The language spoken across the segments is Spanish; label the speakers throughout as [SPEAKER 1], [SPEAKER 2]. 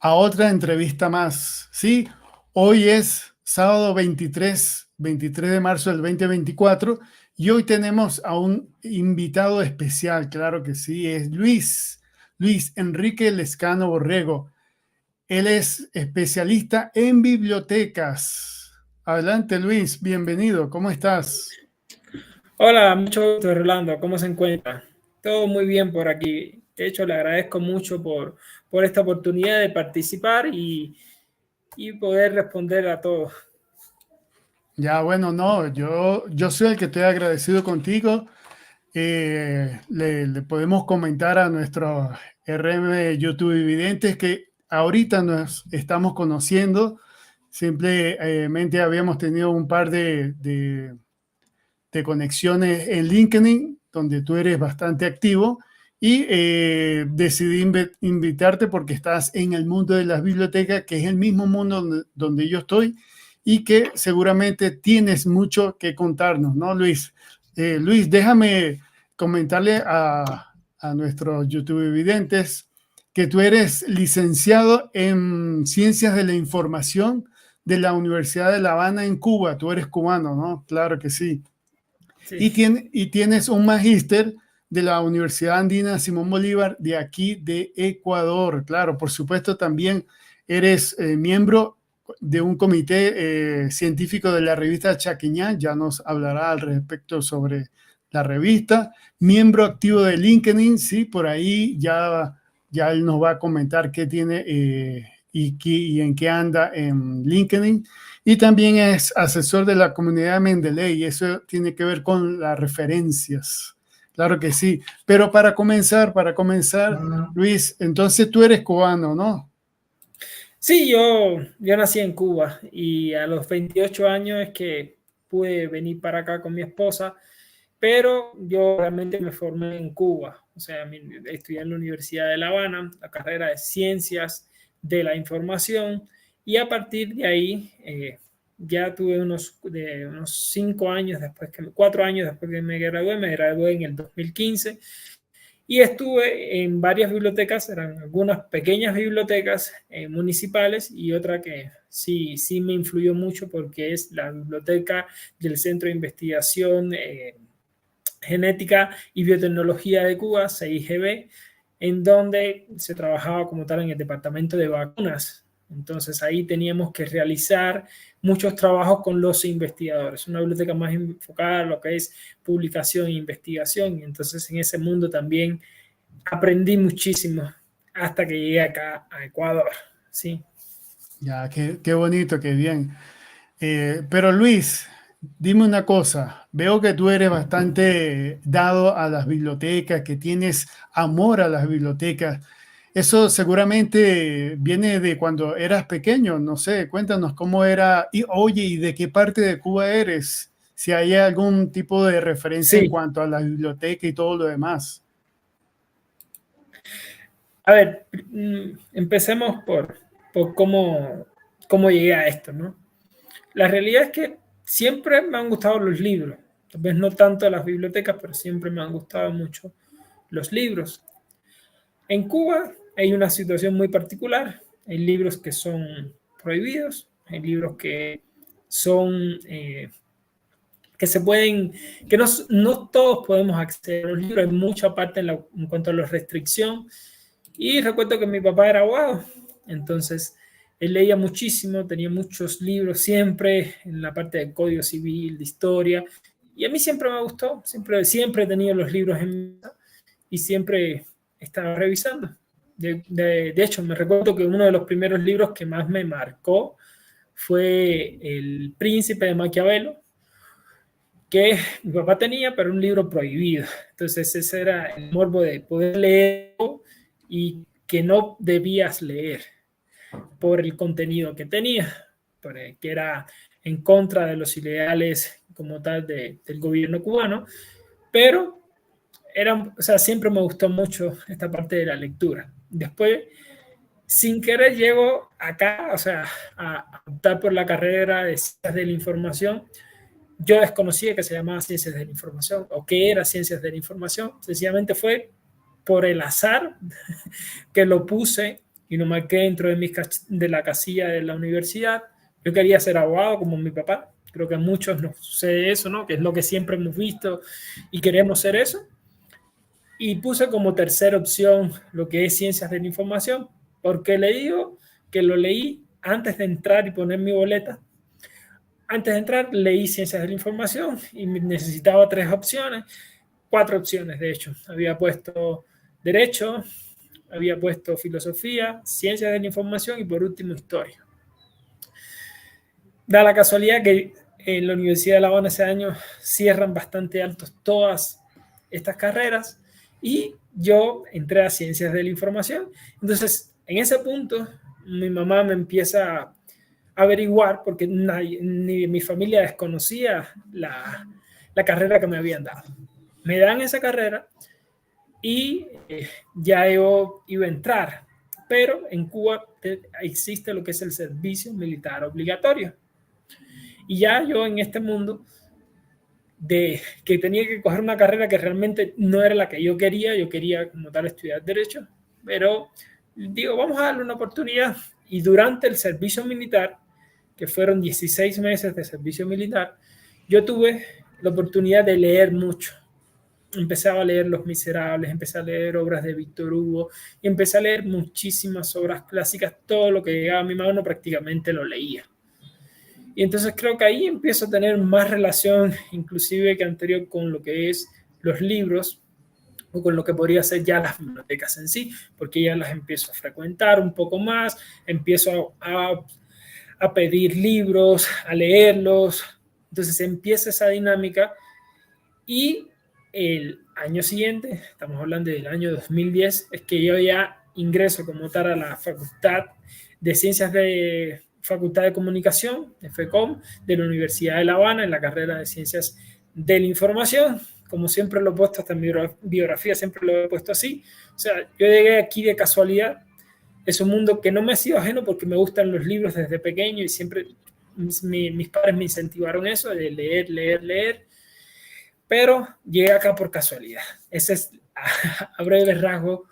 [SPEAKER 1] a otra entrevista más, ¿sí? Hoy es sábado 23 de marzo del 2024 y hoy tenemos a un invitado especial, claro que sí, es Luis Enrique Lescano Borrego. Él es especialista en bibliotecas. Adelante, Luis, bienvenido, ¿cómo estás?
[SPEAKER 2] Hola, mucho gusto, Rolando. ¿Cómo se encuentra? Todo muy bien por aquí. De hecho, le agradezco mucho por esta oportunidad de participar y poder responder a todos.
[SPEAKER 1] Ya, bueno, no, yo soy el que estoy agradecido contigo. Le podemos comentar a nuestros RM YouTube videntes que ahorita nos estamos conociendo. Simplemente habíamos tenido un par de conexiones en LinkedIn, donde tú eres bastante activo, y decidí invitarte porque estás en el mundo de las bibliotecas, que es el mismo mundo donde yo estoy, y que seguramente tienes mucho que contarnos, ¿no, Luis? Luis, déjame comentarle a nuestros YouTube videntes que tú eres licenciado en Ciencias de la Información de la Universidad de La Habana en Cuba. Tú eres cubano, ¿no? Claro que sí.
[SPEAKER 2] Sí,
[SPEAKER 1] Y tienes un magíster de la Universidad Andina Simón Bolívar de aquí de Ecuador. Claro, por supuesto, también eres miembro de un comité científico de la revista Chaquiñá. Ya nos hablará al respecto sobre la revista. Miembro activo de LinkedIn, sí, por ahí ya él nos va a comentar qué tiene y en qué anda en LinkedIn. Y también es asesor de la comunidad Mendeley, y eso tiene que ver con las referencias. Claro que sí. Pero para comenzar, Luis, entonces tú eres cubano, ¿no?
[SPEAKER 2] sí, yo nací en Cuba y a los 28 años es que pude venir para acá con mi esposa, pero yo realmente me formé en Cuba. O sea, estudié en la Universidad de La Habana, la carrera de Ciencias de la Información, y a partir de ahí ya tuve unos 5 años después, 4 años después que me gradué en el 2015 y estuve en varias bibliotecas, eran algunas pequeñas bibliotecas municipales y otra que sí me influyó mucho porque es la biblioteca del Centro de Investigación Genética y Biotecnología de Cuba, CIGB, en donde se trabajaba como tal en el departamento de vacunas. Entonces ahí teníamos que realizar muchos trabajos con los investigadores, una biblioteca más enfocada a lo que es publicación e investigación. Y entonces en ese mundo también aprendí muchísimo hasta que llegué acá a Ecuador. Sí.
[SPEAKER 1] Ya, qué bonito, qué bien. Pero Luis, dime una cosa. Veo que tú eres bastante dado a las bibliotecas, que tienes amor a las bibliotecas. Eso seguramente viene de cuando eras pequeño. No sé, cuéntanos cómo era. Y oye, ¿y de qué parte de Cuba eres? Si hay algún tipo de referencia en
[SPEAKER 2] Sí.
[SPEAKER 1] cuanto a la biblioteca y todo lo demás.
[SPEAKER 2] A ver, empecemos por cómo llegué a esto, ¿no? La realidad es que siempre me han gustado los libros. Tal vez no tanto las bibliotecas, pero siempre me han gustado mucho los libros. En Cuba hay una situación muy particular. Hay libros que son prohibidos, hay libros que son que se pueden, que no todos podemos acceder a los libros, hay mucha parte en cuanto a la restricción. Y recuerdo que mi papá era abogado, entonces él leía muchísimo, tenía muchos libros siempre en la parte del Código Civil, de historia, y a mí siempre me gustó, siempre he tenido los libros en mesa y siempre estaba revisando. De hecho, me recuerdo que uno de los primeros libros que más me marcó fue El Príncipe de Maquiavelo, que mi papá tenía, pero un libro prohibido. Entonces ese era el morbo de poder leer y que no debías leer por el contenido que tenía, que era en contra de los ideales como tal del gobierno cubano, pero o sea, siempre me gustó mucho esta parte de la lectura. Después, sin querer, llego acá, o sea, a optar por la carrera de Ciencias de la Información. Yo desconocía que se llamaba Ciencias de la Información o que era Ciencias de la Información. Sencillamente fue por el azar que lo puse y no marqué dentro de la casilla de la universidad. Yo quería ser abogado como mi papá. Creo que a muchos nos sucede eso, ¿no? Que es lo que siempre hemos visto y queremos ser eso. Y puse como tercera opción lo que es ciencias de la información, porque le digo que lo leí antes de entrar y poner mi boleta. Antes de entrar leí ciencias de la información y necesitaba 3 opciones, 4 opciones de hecho. Había puesto derecho, había puesto filosofía, ciencias de la información y por último historia. Da la casualidad que en la Universidad de La Habana ese año cierran bastante altos todas estas carreras y yo entré a ciencias de la información. Entonces, en ese punto, mi mamá me empieza a averiguar, porque ni mi familia desconocía la carrera que me habían dado. Me dan esa carrera y ya yo iba a entrar, pero en Cuba existe lo que es el servicio militar obligatorio. Y ya yo en este mundo de que tenía que coger una carrera que realmente no era la que yo quería como tal estudiar Derecho, pero digo, vamos a darle una oportunidad. Y durante el servicio militar, que fueron 16 meses de servicio militar, yo tuve la oportunidad de leer mucho. Empecé a leer Los Miserables, empecé a leer obras de Víctor Hugo, y empecé a leer muchísimas obras clásicas, todo lo que llegaba a mi mano prácticamente lo leía. Y entonces creo que ahí empiezo a tener más relación, inclusive que anterior, con lo que es los libros o con lo que podría ser ya las bibliotecas en sí, porque ya las empiezo a frecuentar un poco más, empiezo a pedir libros, a leerlos, entonces empieza esa dinámica y el año siguiente, estamos hablando del año 2010, es que yo ya ingreso como tal a la Facultad de Ciencias de Facultad de Comunicación, de FECOM, de la Universidad de La Habana, en la carrera de Ciencias de la Información. Como siempre lo he puesto, hasta en mi biografía siempre lo he puesto así. O sea, yo llegué aquí de casualidad. Es un mundo que no me ha sido ajeno porque me gustan los libros desde pequeño y siempre mis padres me incentivaron eso, de leer, leer, leer. Pero llegué acá por casualidad. Esa es, a breve rasgo,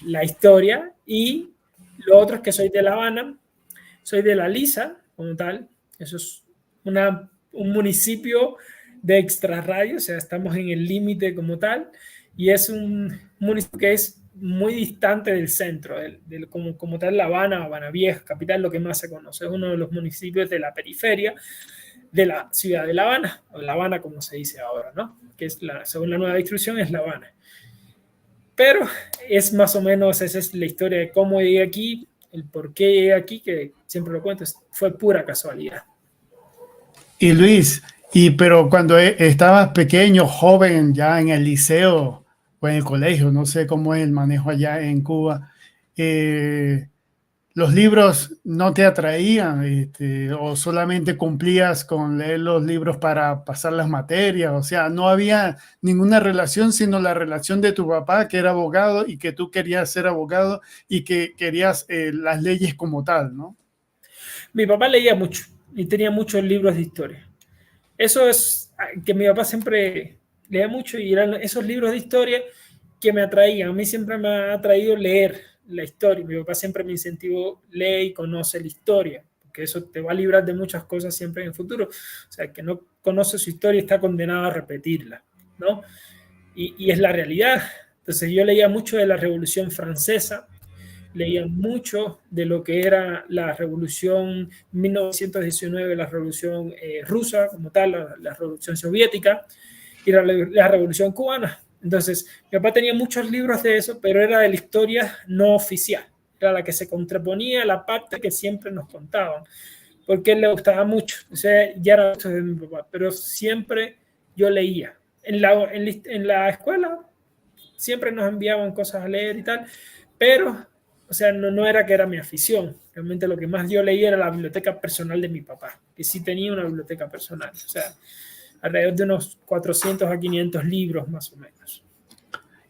[SPEAKER 2] la historia. Y lo otro es que soy de La Habana. Soy de La Lisa, como tal. Eso es un municipio de extrarradio, o sea, estamos en el límite como tal. Y es un municipio que es muy distante del centro, como tal La Habana Vieja, capital, lo que más se conoce. Es uno de los municipios de la periferia de la ciudad de La Habana, o La Habana como se dice ahora, ¿no? Que es según la nueva distribución es La Habana. Pero es más o menos, esa es la historia de cómo llegué aquí, el por qué llegué aquí, que siempre lo cuento, fue pura casualidad.
[SPEAKER 1] Y Luis, pero cuando estabas pequeño, joven, ya en el liceo o en el colegio, no sé cómo es el manejo allá en Cuba, eh, ¿los libros no te atraían, o solamente cumplías con leer los libros para pasar las materias? O sea, no había ninguna relación, sino la relación de tu papá, que era abogado, y que tú querías ser abogado y que querías las leyes como tal, ¿no?
[SPEAKER 2] Mi papá leía mucho y tenía muchos libros de historia. Eso es que mi papá siempre leía mucho y eran esos libros de historia que me atraían. A mí siempre me ha atraído leer la historia. Mi papá siempre me incentivó, lee y conoce la historia, porque eso te va a librar de muchas cosas siempre en el futuro. O sea, el que no conoce su historia está condenado a repetirla, ¿no? Y es la realidad. Entonces yo leía mucho de la Revolución Francesa, leía mucho de lo que era la revolución 1919, la revolución rusa como tal, la revolución soviética y la revolución cubana. Entonces, mi papá tenía muchos libros de eso, pero era de la historia no oficial, era la que se contraponía a la parte que siempre nos contaban, porque a él le gustaba mucho, o sea, ya era mucho de mi papá, pero siempre yo leía. En la escuela siempre nos enviaban cosas a leer y tal, pero, o sea, no era que era mi afición. Realmente lo que más yo leía era la biblioteca personal de mi papá, que sí tenía una biblioteca personal. O sea, alrededor de unos 400 a 500 libros más o menos.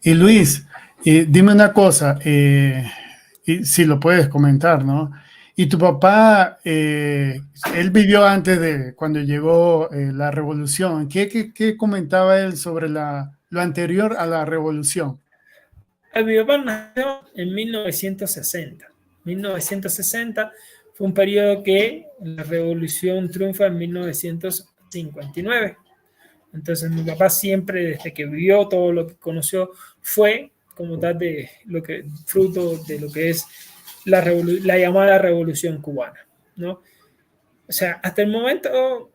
[SPEAKER 1] Y Luis, dime una cosa, y si lo puedes comentar, ¿no? Y tu papá, él vivió antes de cuando llegó la revolución. ¿Qué comentaba él sobre lo anterior a la revolución?
[SPEAKER 2] Mi papá nació en 1960. 1960, fue un periodo que la revolución triunfa en 1959. Entonces mi papá siempre, desde que vivió todo lo que conoció, fue como tal de lo que, fruto de lo que es la llamada revolución cubana, ¿no? O sea, hasta el momento,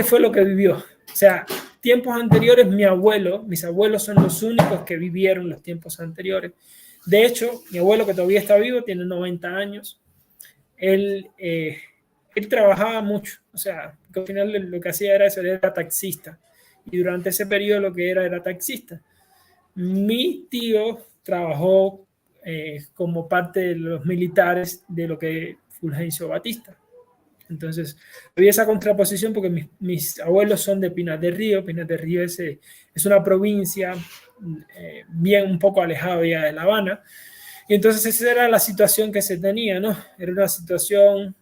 [SPEAKER 2] fue lo que vivió. O sea, tiempos anteriores, mis abuelos son los únicos que vivieron los tiempos anteriores. De hecho, mi abuelo, que todavía está vivo, tiene 90 años, él trabajaba mucho. O sea, que al final lo que hacía era eso, era taxista. Y durante ese periodo lo que era taxista. Mi tío trabajó como parte de los militares de lo que Fulgencio Batista. Entonces, había esa contraposición porque mis abuelos son de Pinar del Río. Pinar del Río es una provincia bien un poco alejada ya de La Habana. Y entonces esa era la situación que se tenía, ¿no? Era una situación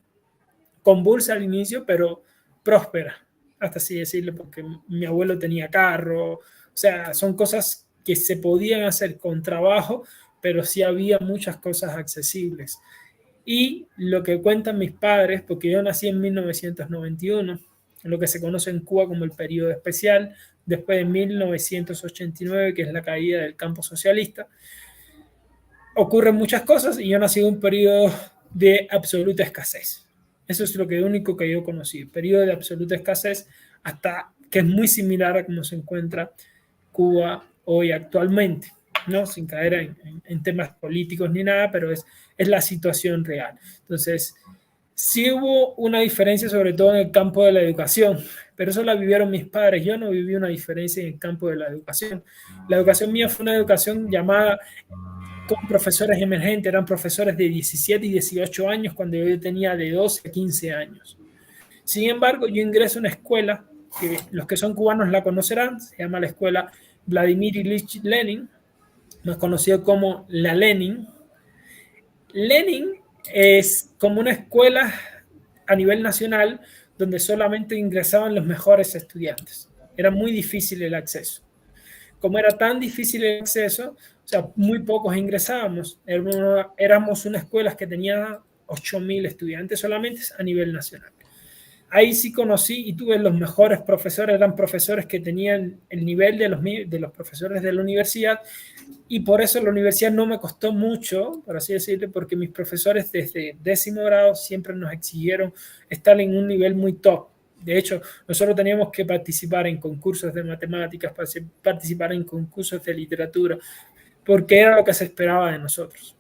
[SPEAKER 2] convulsa al inicio, pero próspera, hasta así decirlo, porque mi abuelo tenía carro. O sea, son cosas que se podían hacer con trabajo, pero sí había muchas cosas accesibles. Y lo que cuentan mis padres, porque yo nací en 1991, lo que se conoce en Cuba como el periodo especial, después de 1989, que es la caída del campo socialista, ocurren muchas cosas y yo nací en un periodo de absoluta escasez. Eso es lo único que yo conocí, periodo de absoluta escasez, hasta que es muy similar a cómo se encuentra Cuba hoy actualmente, ¿no? Sin caer en temas políticos ni nada, pero es la situación real. Entonces, sí hubo una diferencia, sobre todo en el campo de la educación, pero eso la vivieron mis padres. Yo no viví una diferencia en el campo de la educación. La educación mía fue una educación llamada con profesores emergentes, eran profesores de 17 y 18 años cuando yo tenía de 12 a 15 años. Sin embargo, yo ingreso a una escuela que los que son cubanos la conocerán, se llama la escuela Vladimir Ilich Lenin, más conocido como la Lenin. Lenin es como una escuela a nivel nacional donde solamente ingresaban los mejores estudiantes. Era muy difícil el acceso. Como era tan difícil el acceso, o sea, muy pocos ingresábamos. Éramos una escuela que tenía 8.000 estudiantes solamente a nivel nacional. Ahí sí conocí y tuve los mejores profesores, eran profesores que tenían el nivel de los profesores de la universidad, y por eso la universidad no me costó mucho, por así decirlo, porque mis profesores desde 10º grado siempre nos exigieron estar en un nivel muy top. De hecho, nosotros teníamos que participar en concursos de matemáticas, participar en concursos de literatura, porque era lo que se esperaba de nosotros.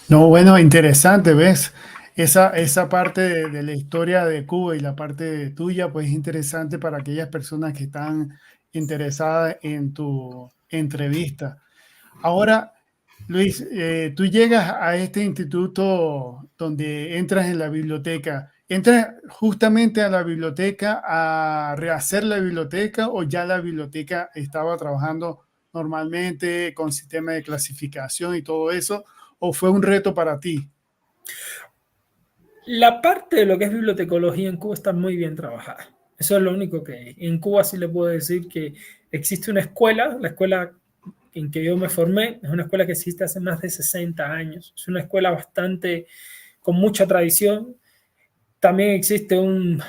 [SPEAKER 1] No, bueno, interesante, ¿ves? Esa parte de la historia de Cuba y la parte tuya, pues es interesante para aquellas personas que están interesadas en tu entrevista. Ahora, Luis, tú llegas a este instituto donde entras en la biblioteca. ¿Entras justamente a la biblioteca a rehacer la biblioteca o ya la biblioteca estaba trabajando normalmente con sistema de clasificación y todo eso? ¿O fue un reto para ti?
[SPEAKER 2] La parte de lo que es bibliotecología en Cuba está muy bien trabajada. Eso es lo único que en Cuba sí le puedo decir que existe una escuela, la escuela en que yo me formé, es una escuela que existe hace más de 60 años. Es una escuela bastante con mucha tradición. También existe un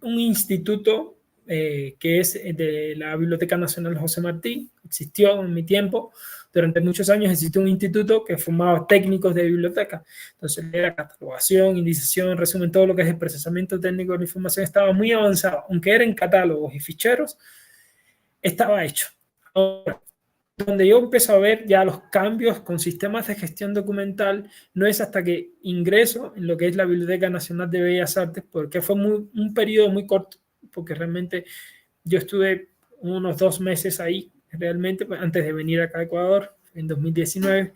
[SPEAKER 2] instituto que es de la Biblioteca Nacional José Martí. Existió en mi tiempo. Durante muchos años existió un instituto que formaba técnicos de biblioteca. Entonces era catalogación, indización, resumen, todo lo que es el procesamiento técnico de la información estaba muy avanzado. Aunque era en catálogos y ficheros, estaba hecho. Ahora, donde yo empiezo a ver ya los cambios con sistemas de gestión documental, no es hasta que ingreso en lo que es la Biblioteca Nacional de Bellas Artes, porque fue un periodo muy corto, porque realmente yo estuve unos 2 meses ahí, realmente, antes de venir acá a Ecuador, en 2019.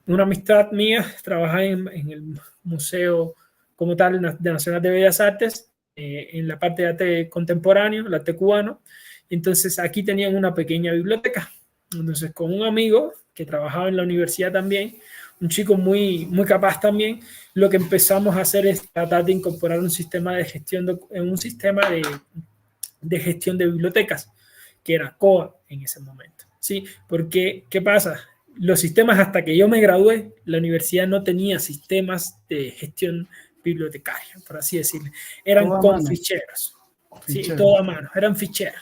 [SPEAKER 2] Una amistad mía trabajaba en el museo como tal de Nacional de Bellas Artes, en la parte de arte contemporáneo, el arte cubano. Entonces aquí tenían una pequeña biblioteca. Entonces con un amigo que trabajaba en la universidad también, un chico muy, muy capaz también, lo que empezamos a hacer es tratar de incorporar un sistema de gestión, de gestión de bibliotecas, que era COA en ese momento. ¿Sí? Porque, ¿qué pasa? los sistemas, hasta que yo me gradué, la universidad no tenía sistemas de gestión bibliotecaria, por así decirlo. Eran
[SPEAKER 1] Todo a
[SPEAKER 2] con
[SPEAKER 1] mano,
[SPEAKER 2] ficheros. Sí,
[SPEAKER 1] fichero.
[SPEAKER 2] todo a mano, eran ficheros.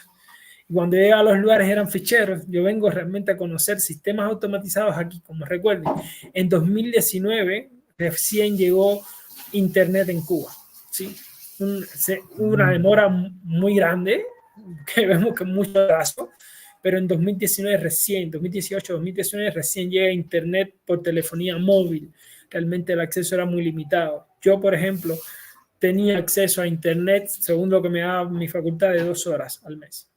[SPEAKER 2] Y cuando llegué a los lugares eran ficheros. Yo vengo realmente a conocer sistemas automatizados aquí, como recuerden. En 2019 recién llegó Internet en Cuba. ¿Sí? Una demora muy grande, que vemos que mucho atraso, pero en 2019 recién, 2018, 2019 recién llega Internet por telefonía móvil. Realmente el acceso era muy limitado. Yo, por ejemplo, tenía acceso a Internet, según lo que me daba mi facultad, de 2 horas al mes.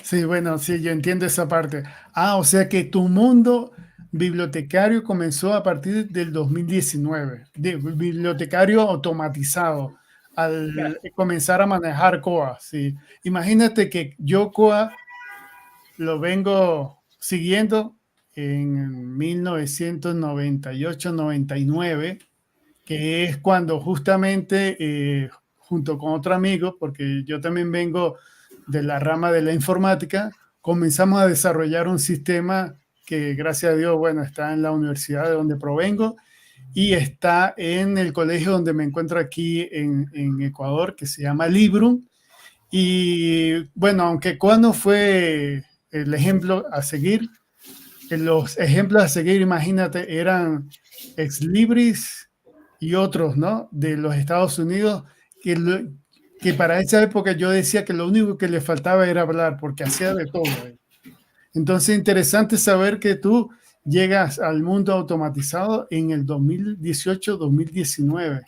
[SPEAKER 1] Sí, bueno, sí, yo entiendo esa parte. Ah, o sea que tu mundo bibliotecario comenzó a partir del 2019, de bibliotecario automatizado,
[SPEAKER 2] Claro.
[SPEAKER 1] al comenzar a manejar COA. Sí. Imagínate que yo COA lo vengo siguiendo en 1998-99, que es cuando justamente, junto con otro amigo, porque yo también vengo de la rama de la informática, comenzamos a desarrollar un sistema que, gracias a Dios, bueno, está en la universidad de donde provengo y está en el colegio donde me encuentro aquí en Ecuador, que se llama Librum. Y bueno, aunque cuando fue el ejemplo a seguir, los ejemplos a seguir, imagínate, eran Ex Libris y otros, ¿no? De los Estados Unidos, que para esa época yo decía que lo único que le faltaba era hablar, porque hacía de todo. Entonces, interesante saber que tú llegas al mundo automatizado en el 2018-2019.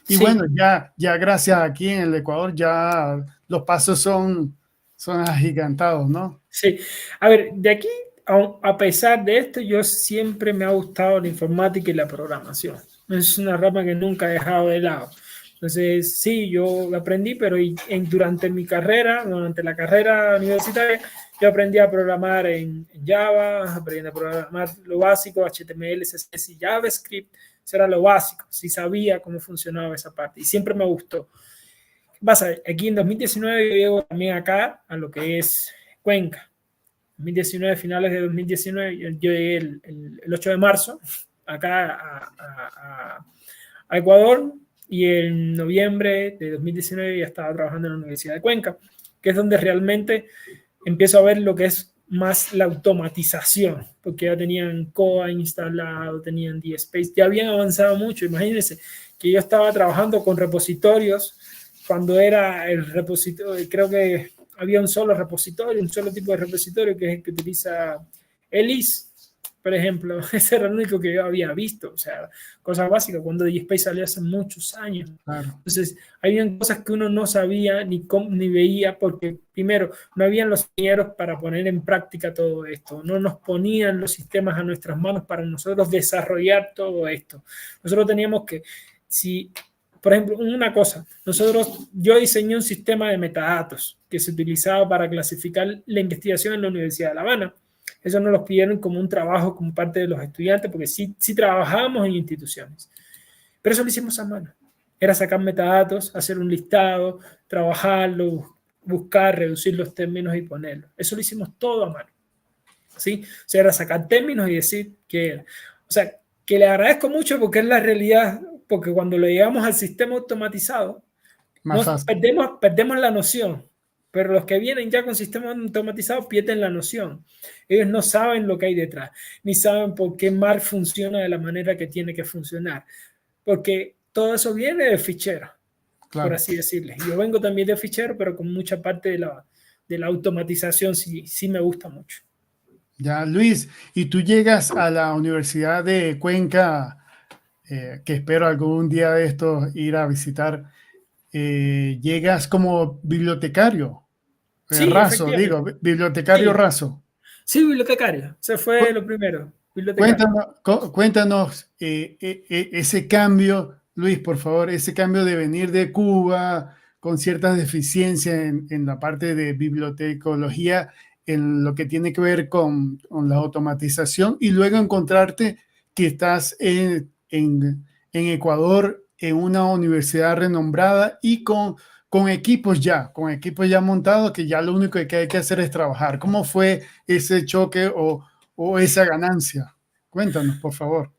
[SPEAKER 1] Y bueno,
[SPEAKER 2] Sí,
[SPEAKER 1] ya gracias aquí en el Ecuador, ya los pasos son agigantados, ¿no?
[SPEAKER 2] sí. A ver, de aquí, a pesar de esto, yo siempre me ha gustado la informática y la programación. Es una rama que nunca he dejado de lado. Entonces, sí, yo aprendí, pero durante mi carrera, durante la carrera universitaria, yo aprendí a programar en Java, aprendí a programar lo básico, HTML, CSS y JavaScript. Eso era lo básico. Sí sabía cómo funcionaba esa parte y siempre me gustó. ¿Qué pasa? Aquí en 2019 yo llego también acá a lo que es Cuenca. 2019, finales de 2019, yo llegué el 8 de marzo acá a Ecuador, y en noviembre de 2019 ya estaba trabajando en la Universidad de Cuenca, que es donde realmente empiezo a ver lo que es más la automatización, porque ya tenían COA instalado, tenían DSpace, ya habían avanzado mucho. Imagínense que yo estaba trabajando con repositorios cuando era el repositorio, creo que había un solo repositorio, un solo tipo de repositorio, que es el que utiliza Elise, por ejemplo. Ese era el único que yo había visto, o sea, cosas básicas, cuando DSpace salió hace muchos años.
[SPEAKER 1] Claro.
[SPEAKER 2] Entonces, habían cosas que uno no sabía ni veía, porque primero, no habían los ingenieros para poner en práctica todo esto, no nos ponían los sistemas a nuestras manos para nosotros desarrollar todo esto. Nosotros teníamos que, si por ejemplo, una cosa, yo diseñé un sistema de metadatos que se utilizaba para clasificar la investigación en la Universidad de La Habana. Eso nos lo pidieron como un trabajo como parte de los estudiantes, porque sí trabajábamos en instituciones. Pero eso lo hicimos a mano. Era sacar metadatos, hacer un listado, trabajarlo, buscar, reducir los términos y ponerlo. Eso lo hicimos todo a mano. ¿Sí? O sea, era sacar términos y decir qué era. O sea, que le agradezco mucho porque es la realidad, porque cuando lo llevamos al sistema automatizado,
[SPEAKER 1] Más fácil.
[SPEAKER 2] perdemos la noción, pero los que vienen ya con sistemas automatizados pierden la noción. Ellos no saben lo que hay detrás, ni saben por qué Mark funciona de la manera que tiene que funcionar, porque todo eso viene de fichero, por
[SPEAKER 1] Claro.
[SPEAKER 2] así decirles. Yo vengo también de fichero, pero con mucha parte de la automatización sí me gusta mucho.
[SPEAKER 1] Ya, Luis, y tú llegas a la Universidad de Cuenca, que espero algún día de estos ir a visitar, llegas como bibliotecario,
[SPEAKER 2] Sí,
[SPEAKER 1] raso,
[SPEAKER 2] efectivamente.
[SPEAKER 1] digo, bibliotecario
[SPEAKER 2] Sí,
[SPEAKER 1] raso.
[SPEAKER 2] sí, bibliotecario. Se fue
[SPEAKER 1] Cu-
[SPEAKER 2] lo primero, bibliotecario.
[SPEAKER 1] Cuéntanos ese cambio, Luis, por favor, ese cambio de venir de Cuba con ciertas deficiencias en la parte de bibliotecología, en lo que tiene que ver con la automatización, y luego encontrarte que estás en Ecuador, en una universidad renombrada y con con equipos ya montados, que ya lo único que hay que hacer es trabajar. ¿Cómo fue ese choque o esa ganancia? Cuéntanos, por favor.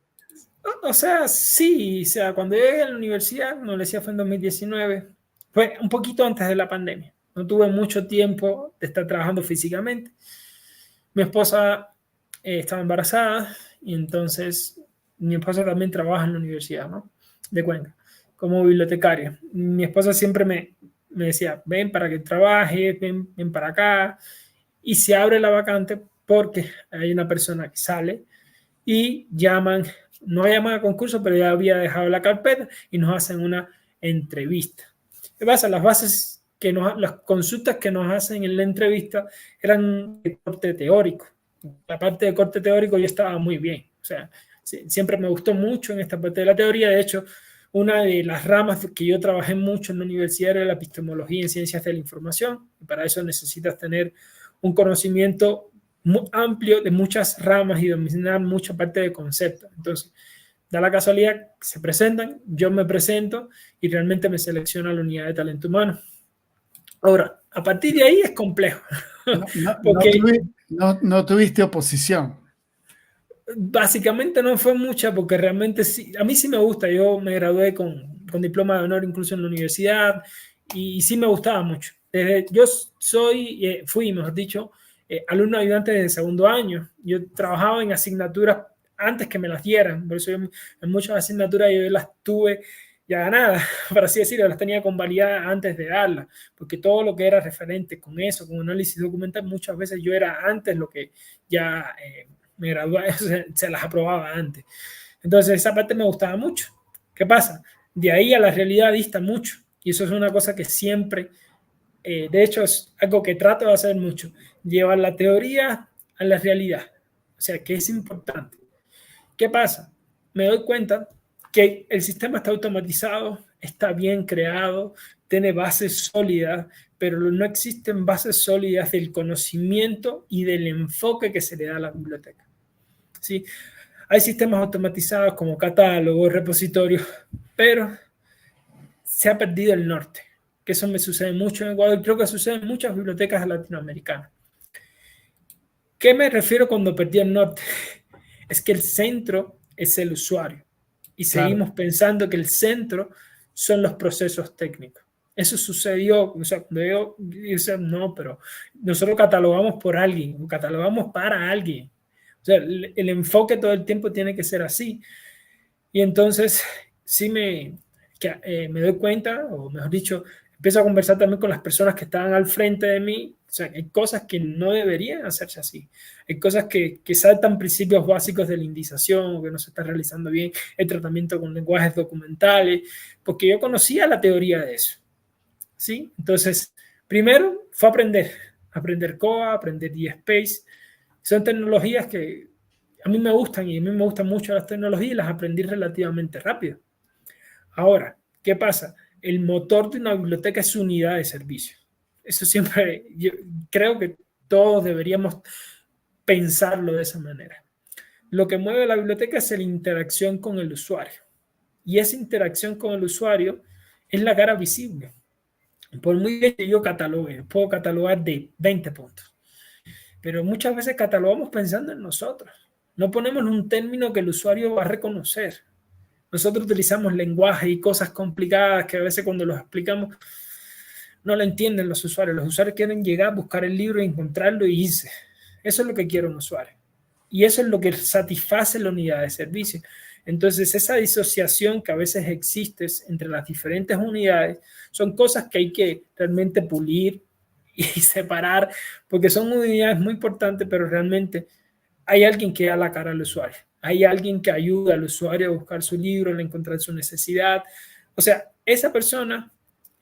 [SPEAKER 2] O sea, sí, o sea, cuando llegué a la universidad, como le decía, fue en 2019, fue un poquito antes de la pandemia. No tuve mucho tiempo de estar trabajando físicamente. Mi esposa estaba embarazada y entonces mi esposa también trabaja en la universidad, ¿no? De Cuenca, como bibliotecaria. Mi esposa siempre me decía, ven para que trabajes, ven para acá. Y se abre la vacante porque hay una persona que sale y llaman, no llaman a concurso, pero ya había dejado la carpeta y nos hacen una entrevista. ¿Qué pasa? Las consultas que nos hacen en la entrevista eran de corte teórico. La parte de corte teórico yo estaba muy bien. O sea, siempre me gustó mucho en esta parte de la teoría. De hecho, una de las ramas que yo trabajé mucho en la universidad era la epistemología en ciencias de la información. Y para eso necesitas tener un conocimiento muy amplio de muchas ramas y dominar mucha parte de conceptos. Entonces, da la casualidad que se presentan, yo me presento y realmente me selecciona la unidad de talento humano. Ahora, a partir de ahí es complejo. Porque
[SPEAKER 1] No tuviste oposición.
[SPEAKER 2] básicamente no fue mucha, porque realmente sí, a mí sí me gusta. Yo me gradué con diploma de honor incluso en la universidad y sí me gustaba mucho. Yo fui, mejor dicho, alumno ayudante desde segundo año. Yo trabajaba en asignaturas antes que me las dieran. Por eso yo, en muchas asignaturas yo las tuve ya ganadas, por así decirlo, las tenía convalidadas antes de darlas, porque todo lo que era referente con eso, con análisis documental, muchas veces yo era antes lo que ya me gradué, se las aprobaba antes. Entonces esa parte me gustaba mucho. ¿Qué pasa? De ahí a la realidad dista mucho, y eso es una cosa que siempre, de hecho es algo que trato de hacer mucho, llevar la teoría a la realidad, o sea, que es importante. ¿Qué pasa? Me doy cuenta que el sistema está automatizado, está bien creado, tiene bases sólidas, pero no existen bases sólidas del conocimiento y del enfoque que se le da a la biblioteca. ¿Sí? Hay sistemas automatizados como catálogos, repositorios, pero se ha perdido el norte, que eso me sucede mucho en Ecuador y creo que sucede en muchas bibliotecas latinoamericanas. ¿Qué me refiero cuando perdí el norte? Es que el centro es el usuario y seguimos pensando que el centro son los procesos técnicos. Eso sucedió, o sea, no, pero nosotros catalogamos por alguien, catalogamos para alguien. O sea, el enfoque todo el tiempo tiene que ser así. Y entonces sí me doy cuenta, o mejor dicho, empiezo a conversar también con las personas que estaban al frente de mí. O sea, hay cosas que no deberían hacerse así. Hay cosas que saltan principios básicos de la indización o que no se está realizando bien el tratamiento con lenguajes documentales, porque yo conocía la teoría de eso. ¿Sí? Entonces, primero fue aprender COA, aprender DSpace. Son tecnologías que a mí me gustan y a mí me gustan mucho las tecnologías y las aprendí relativamente rápido. Ahora, ¿qué pasa? El motor de una biblioteca es su unidad de servicio. Eso siempre, yo creo que todos deberíamos pensarlo de esa manera. Lo que mueve la biblioteca es la interacción con el usuario. Y esa interacción con el usuario es la cara visible. Por muy bien que yo catalogue, puedo catalogar de 20 puntos. Pero muchas veces catalogamos pensando en nosotros. No ponemos un término que el usuario va a reconocer. Nosotros utilizamos lenguaje y cosas complicadas que a veces cuando los explicamos no lo entienden los usuarios. Los usuarios quieren llegar, buscar el libro, encontrarlo y irse. Eso es lo que quiere un usuario. Y eso es lo que satisface la unidad de servicio. Entonces, esa disociación que a veces existe entre las diferentes unidades son cosas que hay que realmente pulir y separar, porque son unidades muy importantes, pero realmente hay alguien que da la cara al usuario. Hay alguien que ayuda al usuario a buscar su libro, a encontrar su necesidad. O sea, esa persona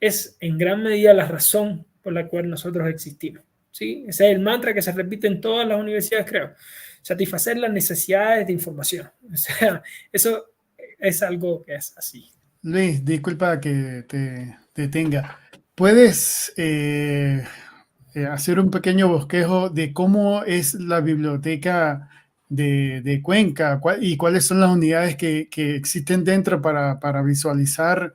[SPEAKER 2] es en gran medida la razón por la cual nosotros existimos. ¿Sí? Ese es el mantra que se repite en todas las universidades, creo. Satisfacer las necesidades de información. O sea, eso es algo que es así.
[SPEAKER 1] Luis, disculpa que te detenga. ¿Puedes hacer un pequeño bosquejo de cómo es la biblioteca de Cuenca y cuáles son las unidades que existen dentro para visualizar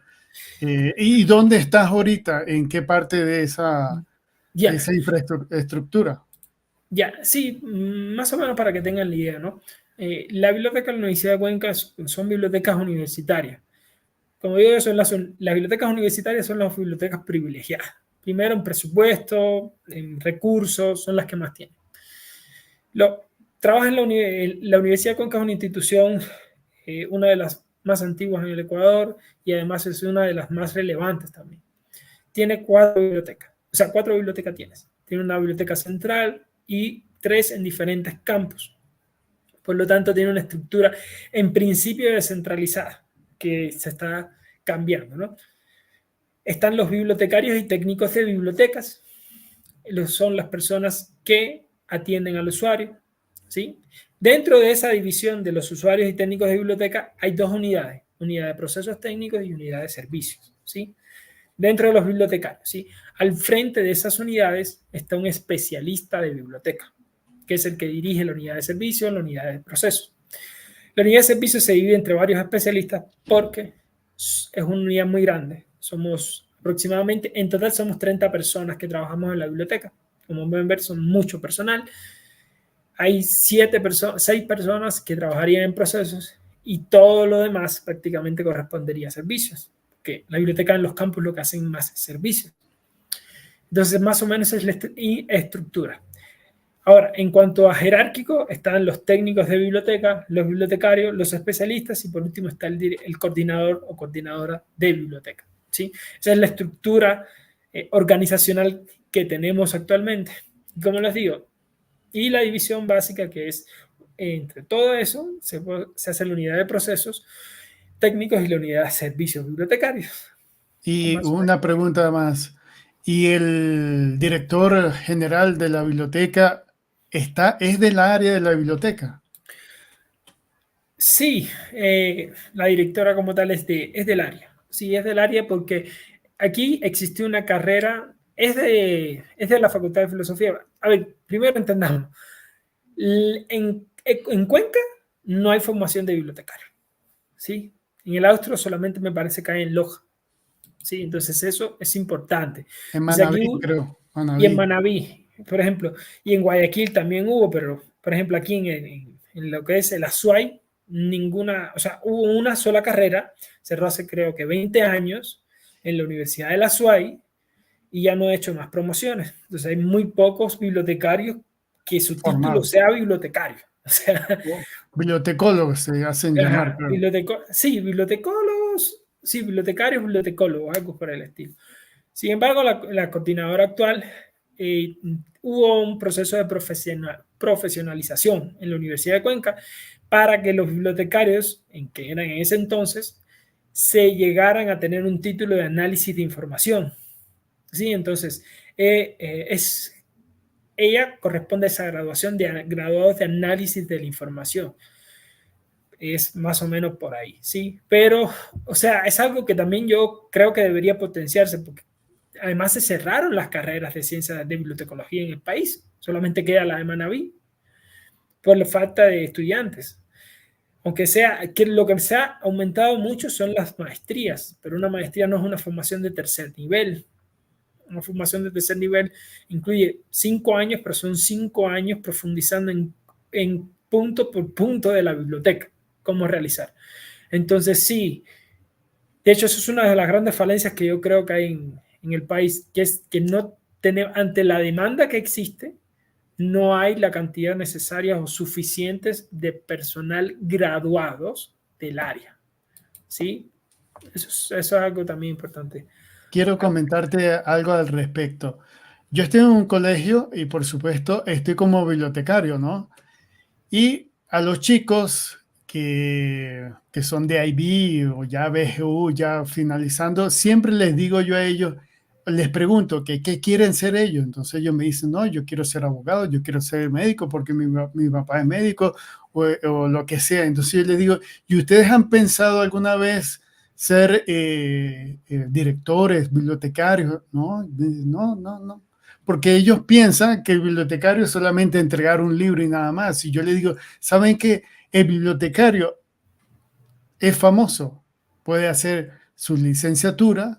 [SPEAKER 1] ¿Y dónde estás ahorita? ¿En qué parte de esa
[SPEAKER 2] Ya,
[SPEAKER 1] infraestructura?
[SPEAKER 2] ya, sí, más o menos para que tengan la idea, ¿no? La biblioteca de la Universidad de Cuenca son bibliotecas universitarias. Como digo, las bibliotecas universitarias son las bibliotecas privilegiadas. Primero en presupuesto, en recursos, son las que más tienen. Trabaja en la Universidad de Cuenca, es una institución, una de las más antiguas en el Ecuador y además es una de las más relevantes también. Tiene 4 bibliotecas, o sea, 4 bibliotecas tienes. Tiene una biblioteca central y 3 en diferentes campus. Por lo tanto, tiene una estructura en principio descentralizada que se está cambiando, ¿no? Están los bibliotecarios y técnicos de bibliotecas, son las personas que atienden al usuario, ¿sí? Dentro de esa división de los usuarios y técnicos de biblioteca hay 2 unidades, unidad de procesos técnicos y unidad de servicios, ¿sí? Dentro de los bibliotecarios, ¿sí? Al frente de esas unidades está un especialista de biblioteca, que es el que dirige la unidad de servicios, la unidad de procesos. La unidad de servicios se divide entre varios especialistas porque es una unidad muy grande. Somos aproximadamente, en total somos 30 personas que trabajamos en la biblioteca. Como pueden ver, son mucho personal. Hay 6 personas que trabajarían en procesos y todo lo demás prácticamente correspondería a servicios, que la biblioteca en los campus lo que hacen más es servicios. Entonces, más o menos es la estructura. Ahora, en cuanto a jerárquico, están los técnicos de biblioteca, los bibliotecarios, los especialistas y por último está el coordinador o coordinadora de biblioteca, ¿sí? Esa es la estructura organizacional que tenemos actualmente. Como les digo, y la división básica que es entre todo eso se hace la unidad de procesos técnicos y la unidad de servicios bibliotecarios.
[SPEAKER 1] Y una pregunta más. ¿Y el director general de la biblioteca es del área de la biblioteca?
[SPEAKER 2] Sí, la directora como tal es del área. Sí, es del área porque aquí existe una carrera, es de la Facultad de Filosofía. A ver, primero entendamos. En Cuenca no hay formación de bibliotecario. ¿Sí? En el Austro solamente me parece que hay en Loja. ¿Sí? Entonces eso es importante.
[SPEAKER 1] En
[SPEAKER 2] Entonces
[SPEAKER 1] Manabí,
[SPEAKER 2] aquí,
[SPEAKER 1] creo.
[SPEAKER 2] y en
[SPEAKER 1] Manabí.
[SPEAKER 2] Manabí, por ejemplo, y en Guayaquil también hubo, pero por ejemplo aquí en lo que es el Azuay, ninguna, o sea, hubo una sola carrera, cerró hace creo que 20 años en la Universidad del Azuay y ya no he hecho más promociones. Entonces hay muy pocos bibliotecarios que su título
[SPEAKER 1] Formados.
[SPEAKER 2] sea bibliotecario. O sea,
[SPEAKER 1] Bibliotecólogos se hacen llamar, creo.
[SPEAKER 2] sí, bibliotecólogos, sí, bibliotecarios, bibliotecólogos, algo por el estilo. Sin embargo, la coordinadora actual hubo un proceso de profesionalización en la Universidad de Cuenca para que los bibliotecarios, que eran en ese entonces, se llegaran a tener un título de análisis de información. ¿Sí? Entonces, ella corresponde a esa graduación de graduados de análisis de la información. Es más o menos por ahí, ¿sí? Pero, o sea, es algo que también yo creo que debería potenciarse, porque además se cerraron las carreras de ciencias de bibliotecología en el país, solamente queda la de Manabí, por la falta de estudiantes. Aunque sea, que lo que se ha aumentado mucho son las maestrías, pero una maestría no es una formación de tercer nivel. Una formación de tercer nivel incluye 5 años, pero son 5 años profundizando en punto por punto de la biblioteca, cómo realizar. Entonces, sí, de hecho, eso es una de las grandes falencias que yo creo que hay en el país, que es que no tenemos, ante la demanda que existe, no hay la cantidad necesaria o suficientes de personal graduados del área. ¿Sí? Eso es algo también importante.
[SPEAKER 1] Quiero comentarte algo al respecto. Yo estoy en un colegio y por supuesto estoy como bibliotecario, ¿no? Y a los chicos que son de IB o ya BGU, ya finalizando, siempre les digo yo a ellos, les pregunto que qué quieren ser ellos. Entonces ellos me dicen, no, yo quiero ser abogado, yo quiero ser médico porque mi papá es médico o lo que sea. Entonces yo les digo, ¿y ustedes han pensado alguna vez ser directores, bibliotecarios? No, no, no, no. Porque ellos piensan que el bibliotecario es solamente entregar un libro y nada más. Y yo les digo, ¿saben qué? El bibliotecario es famoso, puede hacer su licenciatura,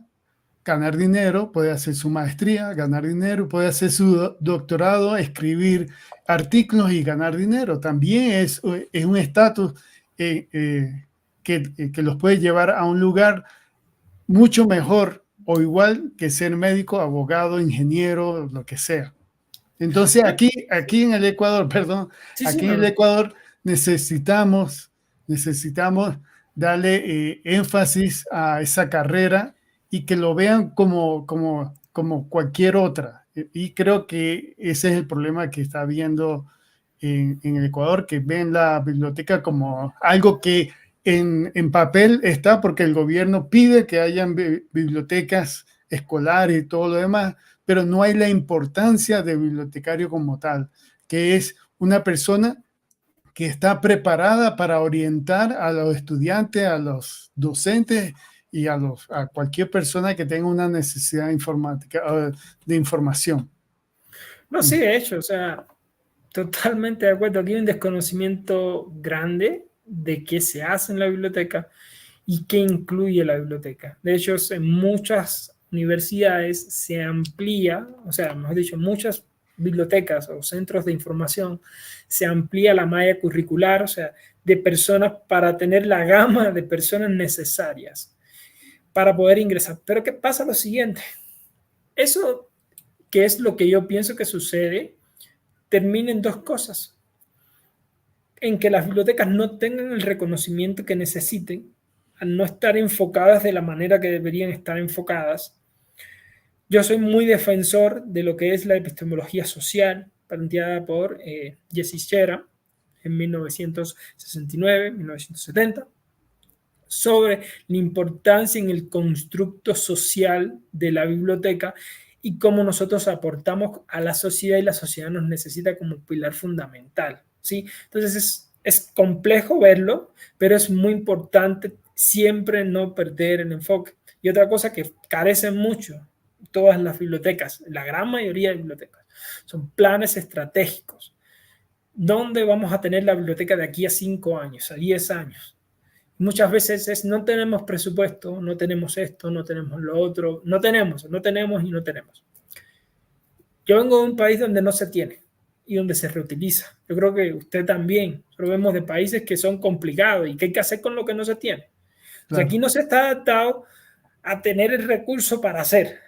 [SPEAKER 1] ganar dinero, puede hacer su maestría, ganar dinero, puede hacer su doctorado, escribir artículos y ganar dinero. También es un estatus que los puede llevar a un lugar mucho mejor o igual que ser médico, abogado, ingeniero, lo que sea. Entonces aquí en el Ecuador, perdón,
[SPEAKER 2] Sí, sí,
[SPEAKER 1] aquí en
[SPEAKER 2] no,
[SPEAKER 1] el
[SPEAKER 2] no.
[SPEAKER 1] Ecuador necesitamos darle énfasis a esa carrera y que lo vean como cualquier otra. Y creo que ese es el problema que está habiendo en el Ecuador, que ven la biblioteca como algo que en papel está porque el gobierno pide que hayan bibliotecas escolares y todo lo demás, pero no hay la importancia de bibliotecario como tal, que es una persona que está preparada para orientar a los estudiantes, a los docentes y a cualquier persona que tenga una necesidad informática, de información.
[SPEAKER 2] No, sí, de hecho, o sea, totalmente de acuerdo. Aquí hay un desconocimiento grande de qué se hace en la biblioteca y qué incluye la biblioteca. De hecho, en muchas universidades se amplía, o sea, mejor dicho, en muchas bibliotecas o centros de información se amplía la malla curricular, o sea, de personas para tener la gama de personas necesarias para poder ingresar. Pero ¿qué pasa? Lo siguiente, eso que es lo que yo pienso que sucede, termina en dos cosas: en que las bibliotecas no tengan el reconocimiento que necesiten, al no estar enfocadas de la manera que deberían estar enfocadas. Yo soy muy defensor de lo que es la epistemología social, planteada por Jesse Shera en 1969-1970, sobre la importancia en el constructo social de la biblioteca y cómo nosotros aportamos a la sociedad y la sociedad nos necesita como pilar fundamental, ¿sí? Entonces es complejo verlo, pero es muy importante siempre no perder el enfoque. Y otra cosa que carecen mucho todas las bibliotecas, la gran mayoría de bibliotecas, son planes estratégicos. ¿Dónde vamos a tener la biblioteca de aquí a 5 años, a 10 años? Muchas veces es no tenemos presupuesto, no tenemos esto, no tenemos lo otro, no tenemos y no tenemos. Yo vengo de un país donde no se tiene y donde se reutiliza. Yo creo que usted también. Pero vemos de países que son complicados y que hay que hacer con lo que no se tiene. O sea,
[SPEAKER 1] Claro.
[SPEAKER 2] aquí no se está adaptado a tener el recurso para hacer.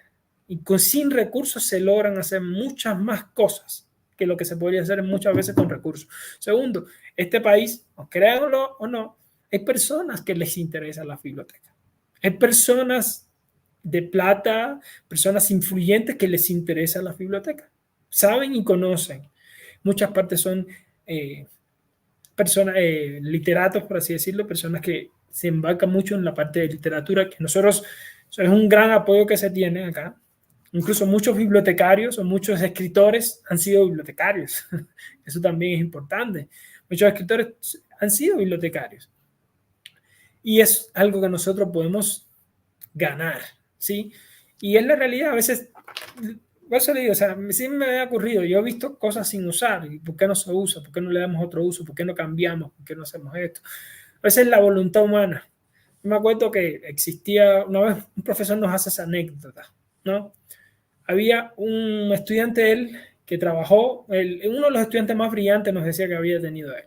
[SPEAKER 2] Y sin recursos se logran hacer muchas más cosas que lo que se podría hacer muchas veces con recursos. Segundo, este país, créanlo o no, hay personas que les interesa la biblioteca. Hay personas de plata, personas influyentes que les interesa la biblioteca. Saben y conocen. Muchas partes son personas, literatos, por así decirlo, personas que se embarcan mucho en la parte de literatura, que nosotros, eso es un gran apoyo que se tiene acá. Incluso muchos bibliotecarios o muchos escritores han sido bibliotecarios. Eso también es importante. Muchos escritores han sido bibliotecarios. Y es algo que nosotros podemos ganar, ¿sí? Y es la realidad, a veces, por eso le digo, o sea, sí me ha ocurrido, yo he visto cosas sin usar, y ¿por qué no se usa? ¿Por qué no le damos otro uso? ¿Por qué no cambiamos? ¿Por qué no hacemos esto? A veces es la voluntad humana. Yo me acuerdo que existía, una vez un profesor nos hace esa anécdota, ¿no? Había un estudiante de él que trabajó, uno de los estudiantes más brillantes nos decía que había tenido él.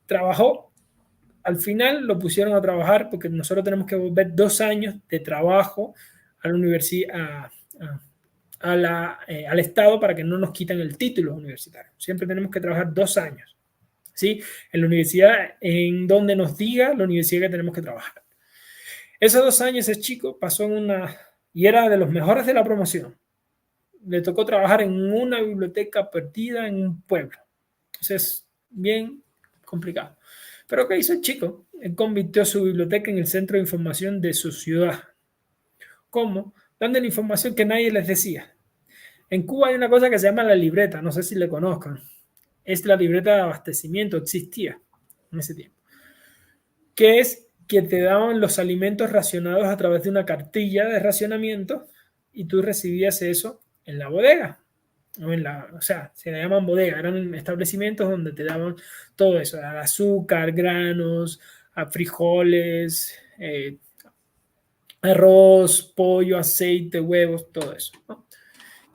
[SPEAKER 2] Trabajó, al final lo pusieron a trabajar porque nosotros tenemos que volver 2 años de trabajo a la universidad, al Estado para que no nos quiten el título universitario. Siempre tenemos que trabajar 2 años, ¿sí? En la universidad, en donde nos diga la universidad que tenemos que trabajar. Esos 2 años ese chico pasó en y era de los mejores de la promoción. Le tocó trabajar en una biblioteca perdida en un pueblo. Entonces, bien complicado. Pero ¿qué hizo el chico? Él convirtió su biblioteca en el centro de información de su ciudad. ¿Cómo? Dando la información que nadie les decía. En Cuba hay una cosa que se llama la libreta, no sé si le conozcan. Es la libreta de abastecimiento, existía en ese tiempo. Que es que te daban los alimentos racionados a través de una cartilla de racionamiento y tú recibías eso en la bodega. O sea, se le llaman bodega, eran establecimientos donde te daban todo eso, azúcar, granos, frijoles, arroz, pollo, aceite, huevos, todo eso, ¿no?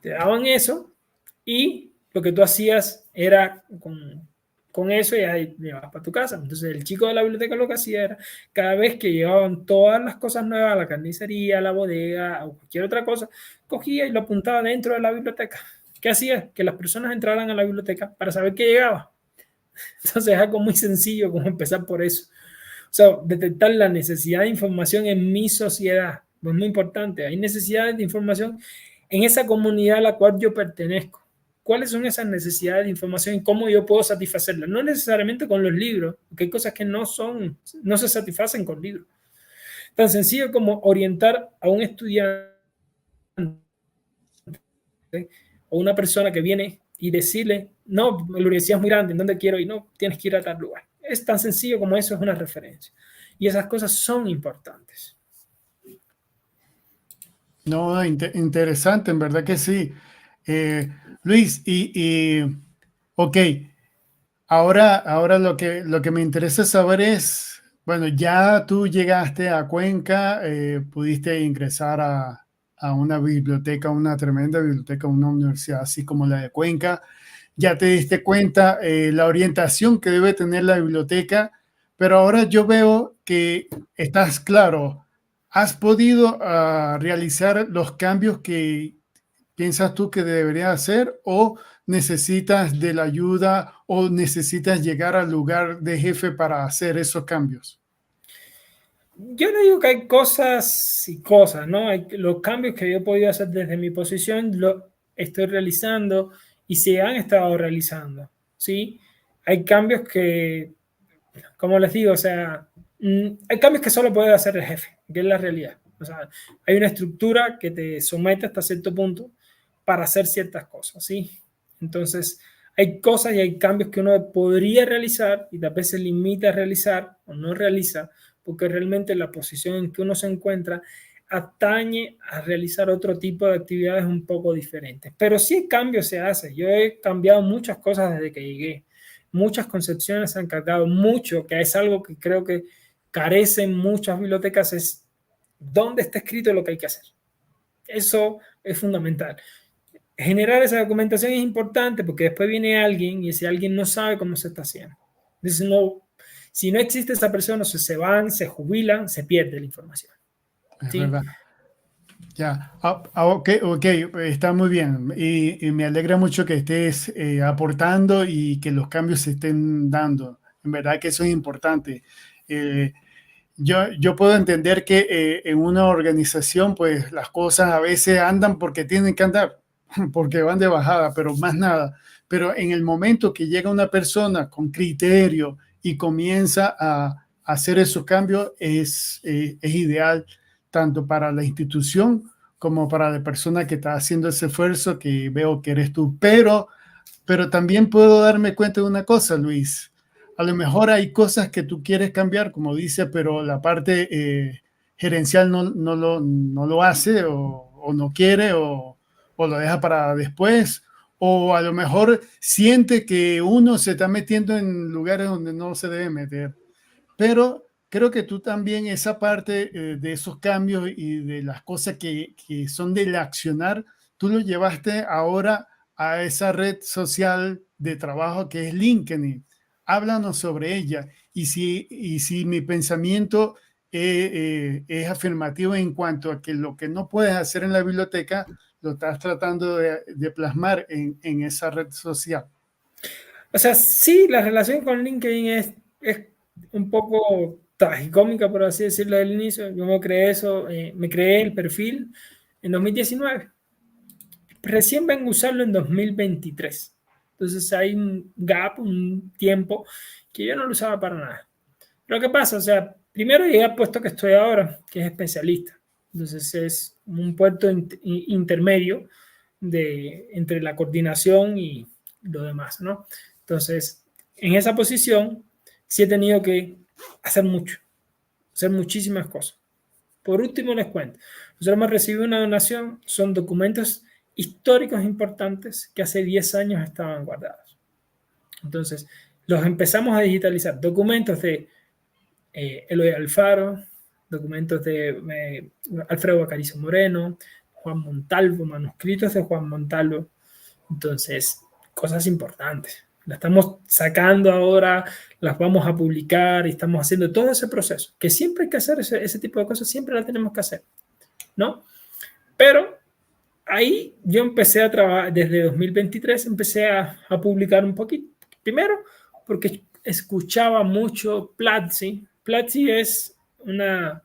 [SPEAKER 2] Te daban eso y lo que tú hacías era con eso y ahí llevabas para tu casa. Entonces el chico de la biblioteca lo que hacía era, cada vez que llevaban todas las cosas nuevas a la carnicería, a la bodega o cualquier otra cosa, cogía y lo apuntaba dentro de la biblioteca. ¿Qué hacía? Que las personas entraran a la biblioteca para saber qué llegaba. Entonces es algo muy sencillo como empezar por eso. O sea, detectar la necesidad de información en mi sociedad. Es muy importante. Hay necesidades de información en esa comunidad a la cual yo pertenezco. ¿Cuáles son esas necesidades de información y cómo yo puedo satisfacerlas? No necesariamente con los libros, porque hay cosas que no se satisfacen con libros. Tan sencillo como orientar a un estudiante o una persona que viene y decirle, no, la universidad es muy grande, ¿en dónde quiero ir? No, tienes que ir a tal lugar. Es tan sencillo como eso, es una referencia. Y esas cosas son importantes.
[SPEAKER 1] No, interesante, en verdad que sí. Eh, Luis, ok, ahora lo que me interesa saber es, bueno, ya tú llegaste a Cuenca, pudiste ingresar a una biblioteca, una tremenda biblioteca, una universidad así como la de Cuenca. Ya te diste cuenta la orientación que debe tener la biblioteca, pero ahora yo veo que estás claro, has podido realizar los cambios que piensas tú que debería hacer o necesitas de la ayuda o necesitas llegar al lugar de jefe para hacer esos cambios.
[SPEAKER 2] Yo no digo que hay cosas y cosas, ¿no? Hay, los cambios que yo he podido hacer desde mi posición lo estoy realizando y se han estado realizando, ¿sí? Hay cambios que, como les digo, o sea, hay cambios que solo puede hacer el jefe, que es la realidad. O sea, hay una estructura que te somete hasta cierto punto para hacer ciertas cosas, ¿sí? Entonces, hay cosas y hay cambios que uno podría realizar y tal vez se limita a realizar o no realiza porque realmente la posición en que uno se encuentra atañe a realizar otro tipo de actividades un poco diferentes. Pero sí el cambio se hace. Yo he cambiado muchas cosas desde que llegué. Muchas concepciones se han cambiado mucho, que es algo que creo que carecen muchas bibliotecas, es dónde está escrito lo que hay que hacer. Eso es fundamental. Generar esa documentación es importante porque después viene alguien y ese alguien no sabe cómo se está haciendo. Entonces, no, si no existe esa persona, se van, se jubilan, se pierde la información.
[SPEAKER 1] Es
[SPEAKER 2] ¿Sí?
[SPEAKER 1] verdad. Ya, ok, ok, está muy bien. Y me alegra mucho que estés aportando y que los cambios se estén dando. En verdad que eso es importante. Eh, yo puedo entender que en una organización, pues las cosas a veces andan porque tienen que andar, porque van de bajada, pero más nada. Pero en el momento que llega una persona con criterio y comienza a hacer esos cambios, es ideal tanto para la institución como para la persona que está haciendo ese esfuerzo, que veo que eres tú. Pero también puedo darme cuenta de una cosa, Luis. A lo mejor hay cosas que tú quieres cambiar, como dice, pero la parte gerencial no lo hace o no quiere o lo deja para después. O a lo mejor siente que uno se está metiendo en lugares donde no se debe meter. Pero creo que tú también esa parte de esos cambios y de las cosas que son del accionar, tú lo llevaste ahora a esa red social de trabajo que es LinkedIn. Háblanos sobre ella y si mi pensamiento es afirmativo en cuanto a que lo que no puedes hacer en la biblioteca, lo estás tratando de plasmar en esa red social.
[SPEAKER 2] O sea, sí, la relación con LinkedIn es un poco tragicómica, por así decirlo, del inicio. Yo me creé eso, me creé el perfil en 2019. Recién vengo a usarlo en 2023. Entonces hay un gap, un tiempo que yo no lo usaba para nada. Pero ¿qué pasa? O sea, primero llegué al puesto que estoy ahora, que es especialista. Entonces es un puesto intermedio entre la coordinación y lo demás, ¿no? Entonces, en esa posición sí he tenido que hacer mucho, hacer muchísimas cosas. Por último, les cuento. Nosotros hemos recibido una donación, son documentos históricos importantes que hace 10 años estaban guardados. Entonces, los empezamos a digitalizar. Documentos de Eloy Alfaro, documentos de Alfredo Bacarizo Moreno, Juan Montalvo, manuscritos de Juan Montalvo. Entonces, cosas importantes. Las estamos sacando ahora, las vamos a publicar y estamos haciendo todo ese proceso. Que siempre hay que hacer ese tipo de cosas, siempre las tenemos que hacer, ¿no? Pero ahí yo empecé a trabajar, desde 2023 empecé a publicar un poquito. Primero, porque escuchaba mucho Platzi. Platzi es una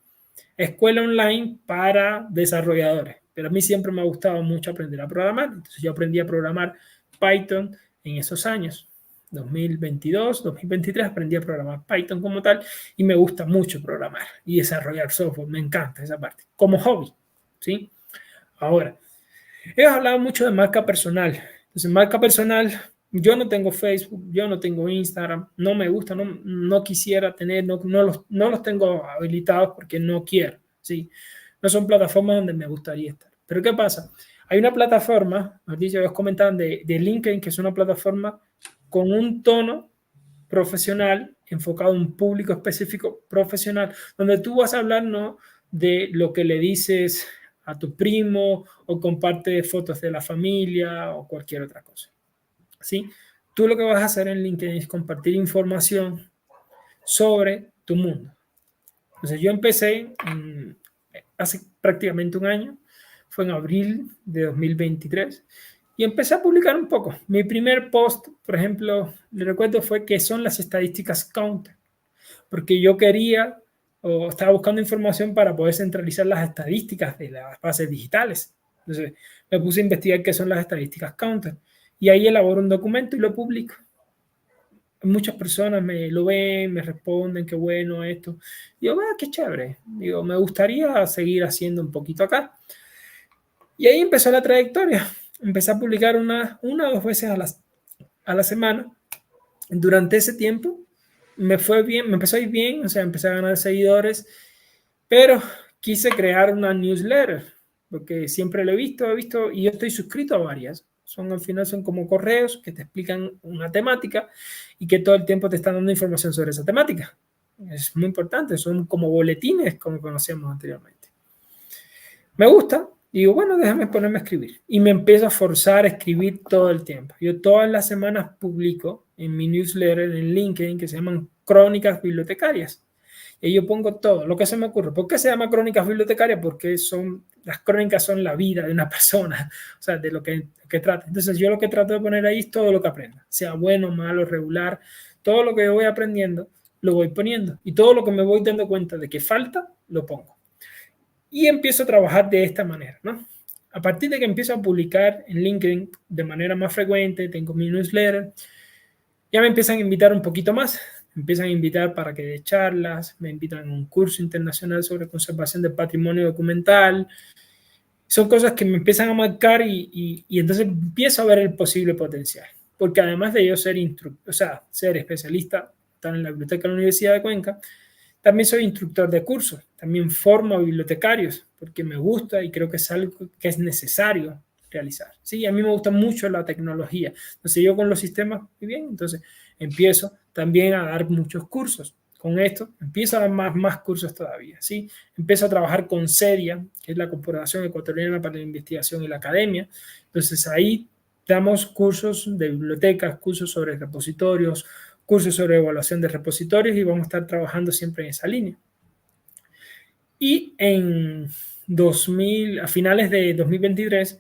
[SPEAKER 2] escuela online para desarrolladores, pero a mí siempre me ha gustado mucho aprender a programar. Entonces yo aprendí a programar Python en esos años. 2022, 2023 aprendí a programar Python como tal y me gusta mucho programar y desarrollar software. Me encanta esa parte, como hobby, ¿sí? Ahora, he hablado mucho de marca personal. Entonces, marca personal, yo no tengo Facebook, yo no tengo Instagram, no me gusta, no quisiera tener, no los tengo habilitados porque no quiero, ¿sí? No son plataformas donde me gustaría estar. Pero ¿qué pasa? Hay una plataforma, os dicho, os comentaban de LinkedIn, que es una plataforma con un tono profesional, enfocado en un público específico profesional, donde tú vas a hablar, ¿no?, de lo que le dices a tu primo o comparte fotos de la familia o cualquier otra cosa, ¿sí? Tú lo que vas a hacer en LinkedIn es compartir información sobre tu mundo. Entonces yo empecé hace prácticamente un año, fue en abril de 2023, y empecé a publicar un poco. Mi primer post, por ejemplo, le recuerdo, fue qué son las estadísticas Counter, porque yo quería o estaba buscando información para poder centralizar las estadísticas de las bases digitales. Entonces me puse a investigar qué son las estadísticas Counter y ahí elaboro un documento y lo publico. Muchas personas me lo ven, me responden, qué bueno esto. Digo, qué chévere. Digo, me gustaría seguir haciendo un poquito acá. Y ahí empezó la trayectoria. Empecé a publicar una o dos veces a la semana. Durante ese tiempo me fue bien, me empezó a ir bien, o sea, empecé a ganar seguidores, pero quise crear una newsletter, porque siempre lo he visto, y yo estoy suscrito a varias. Al final son como correos que te explican una temática y que todo el tiempo te están dando información sobre esa temática. Es muy importante, son como boletines, como conocíamos anteriormente. Me gusta, y digo, bueno, déjame ponerme a escribir. Y me empiezo a forzar a escribir todo el tiempo. Yo todas las semanas publico en mi newsletter en LinkedIn que se llaman Crónicas Bibliotecarias. Y yo pongo todo lo que se me ocurre. ¿Por qué se llama Crónicas Bibliotecarias? Porque las crónicas son la vida de una persona, o sea, de lo que trata. Entonces yo lo que trato de poner ahí es todo lo que aprenda, sea bueno, malo, regular, todo lo que yo voy aprendiendo lo voy poniendo. Y todo lo que me voy dando cuenta de que falta, lo pongo. Y empiezo a trabajar de esta manera, ¿no? A partir de que empiezo a publicar en LinkedIn de manera más frecuente, tengo mi newsletter, ya me empiezan a invitar un poquito más. Me empiezan a invitar para que dé charlas, me invitan a un curso internacional sobre conservación del patrimonio documental. Son cosas que me empiezan a marcar y entonces empiezo a ver el posible potencial. Porque además de yo ser especialista, estar en la biblioteca de la Universidad de Cuenca, también soy instructor de cursos, también formo a bibliotecarios, porque me gusta y creo que es algo que es necesario realizar. Sí, a mí me gusta mucho la tecnología. Entonces yo con los sistemas, muy bien, entonces empiezo también a dar muchos cursos. Con esto empiezo a dar más cursos todavía. ¿Sí? Empiezo a trabajar con CEDIA, que es la Corporación Ecuatoriana para la Investigación y la Academia. Entonces ahí damos cursos de bibliotecas, cursos sobre repositorios, cursos sobre evaluación de repositorios y vamos a estar trabajando siempre en esa línea. Y a finales de 2023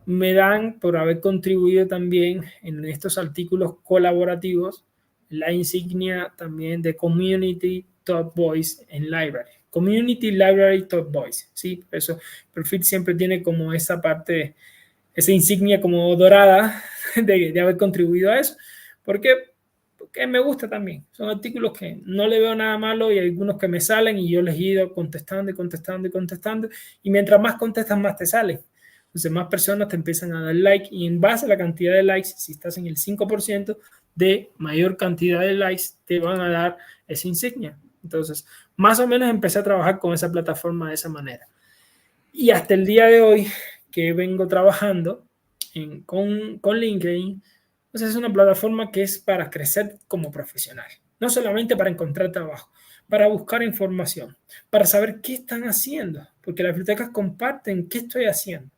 [SPEAKER 2] me dan por haber contribuido también en estos artículos colaborativos la insignia también de Community Top Voice en Library. Community Library Top Voice, ¿sí? Por eso el perfil siempre tiene como esa parte, esa insignia como dorada de haber contribuido a eso. Porque me gusta también. Son artículos que no le veo nada malo y hay algunos que me salen y yo les he ido contestando y contestando y contestando. Y mientras más contestas, más te salen. Entonces, más personas te empiezan a dar like y en base a la cantidad de likes, si estás en el 5% de mayor cantidad de likes, te van a dar esa insignia. Entonces, más o menos empecé a trabajar con esa plataforma de esa manera. Y hasta el día de hoy que vengo trabajando con LinkedIn, entonces es una plataforma que es para crecer como profesional, no solamente para encontrar trabajo, para buscar información, para saber qué están haciendo, porque las bibliotecas comparten qué estoy haciendo.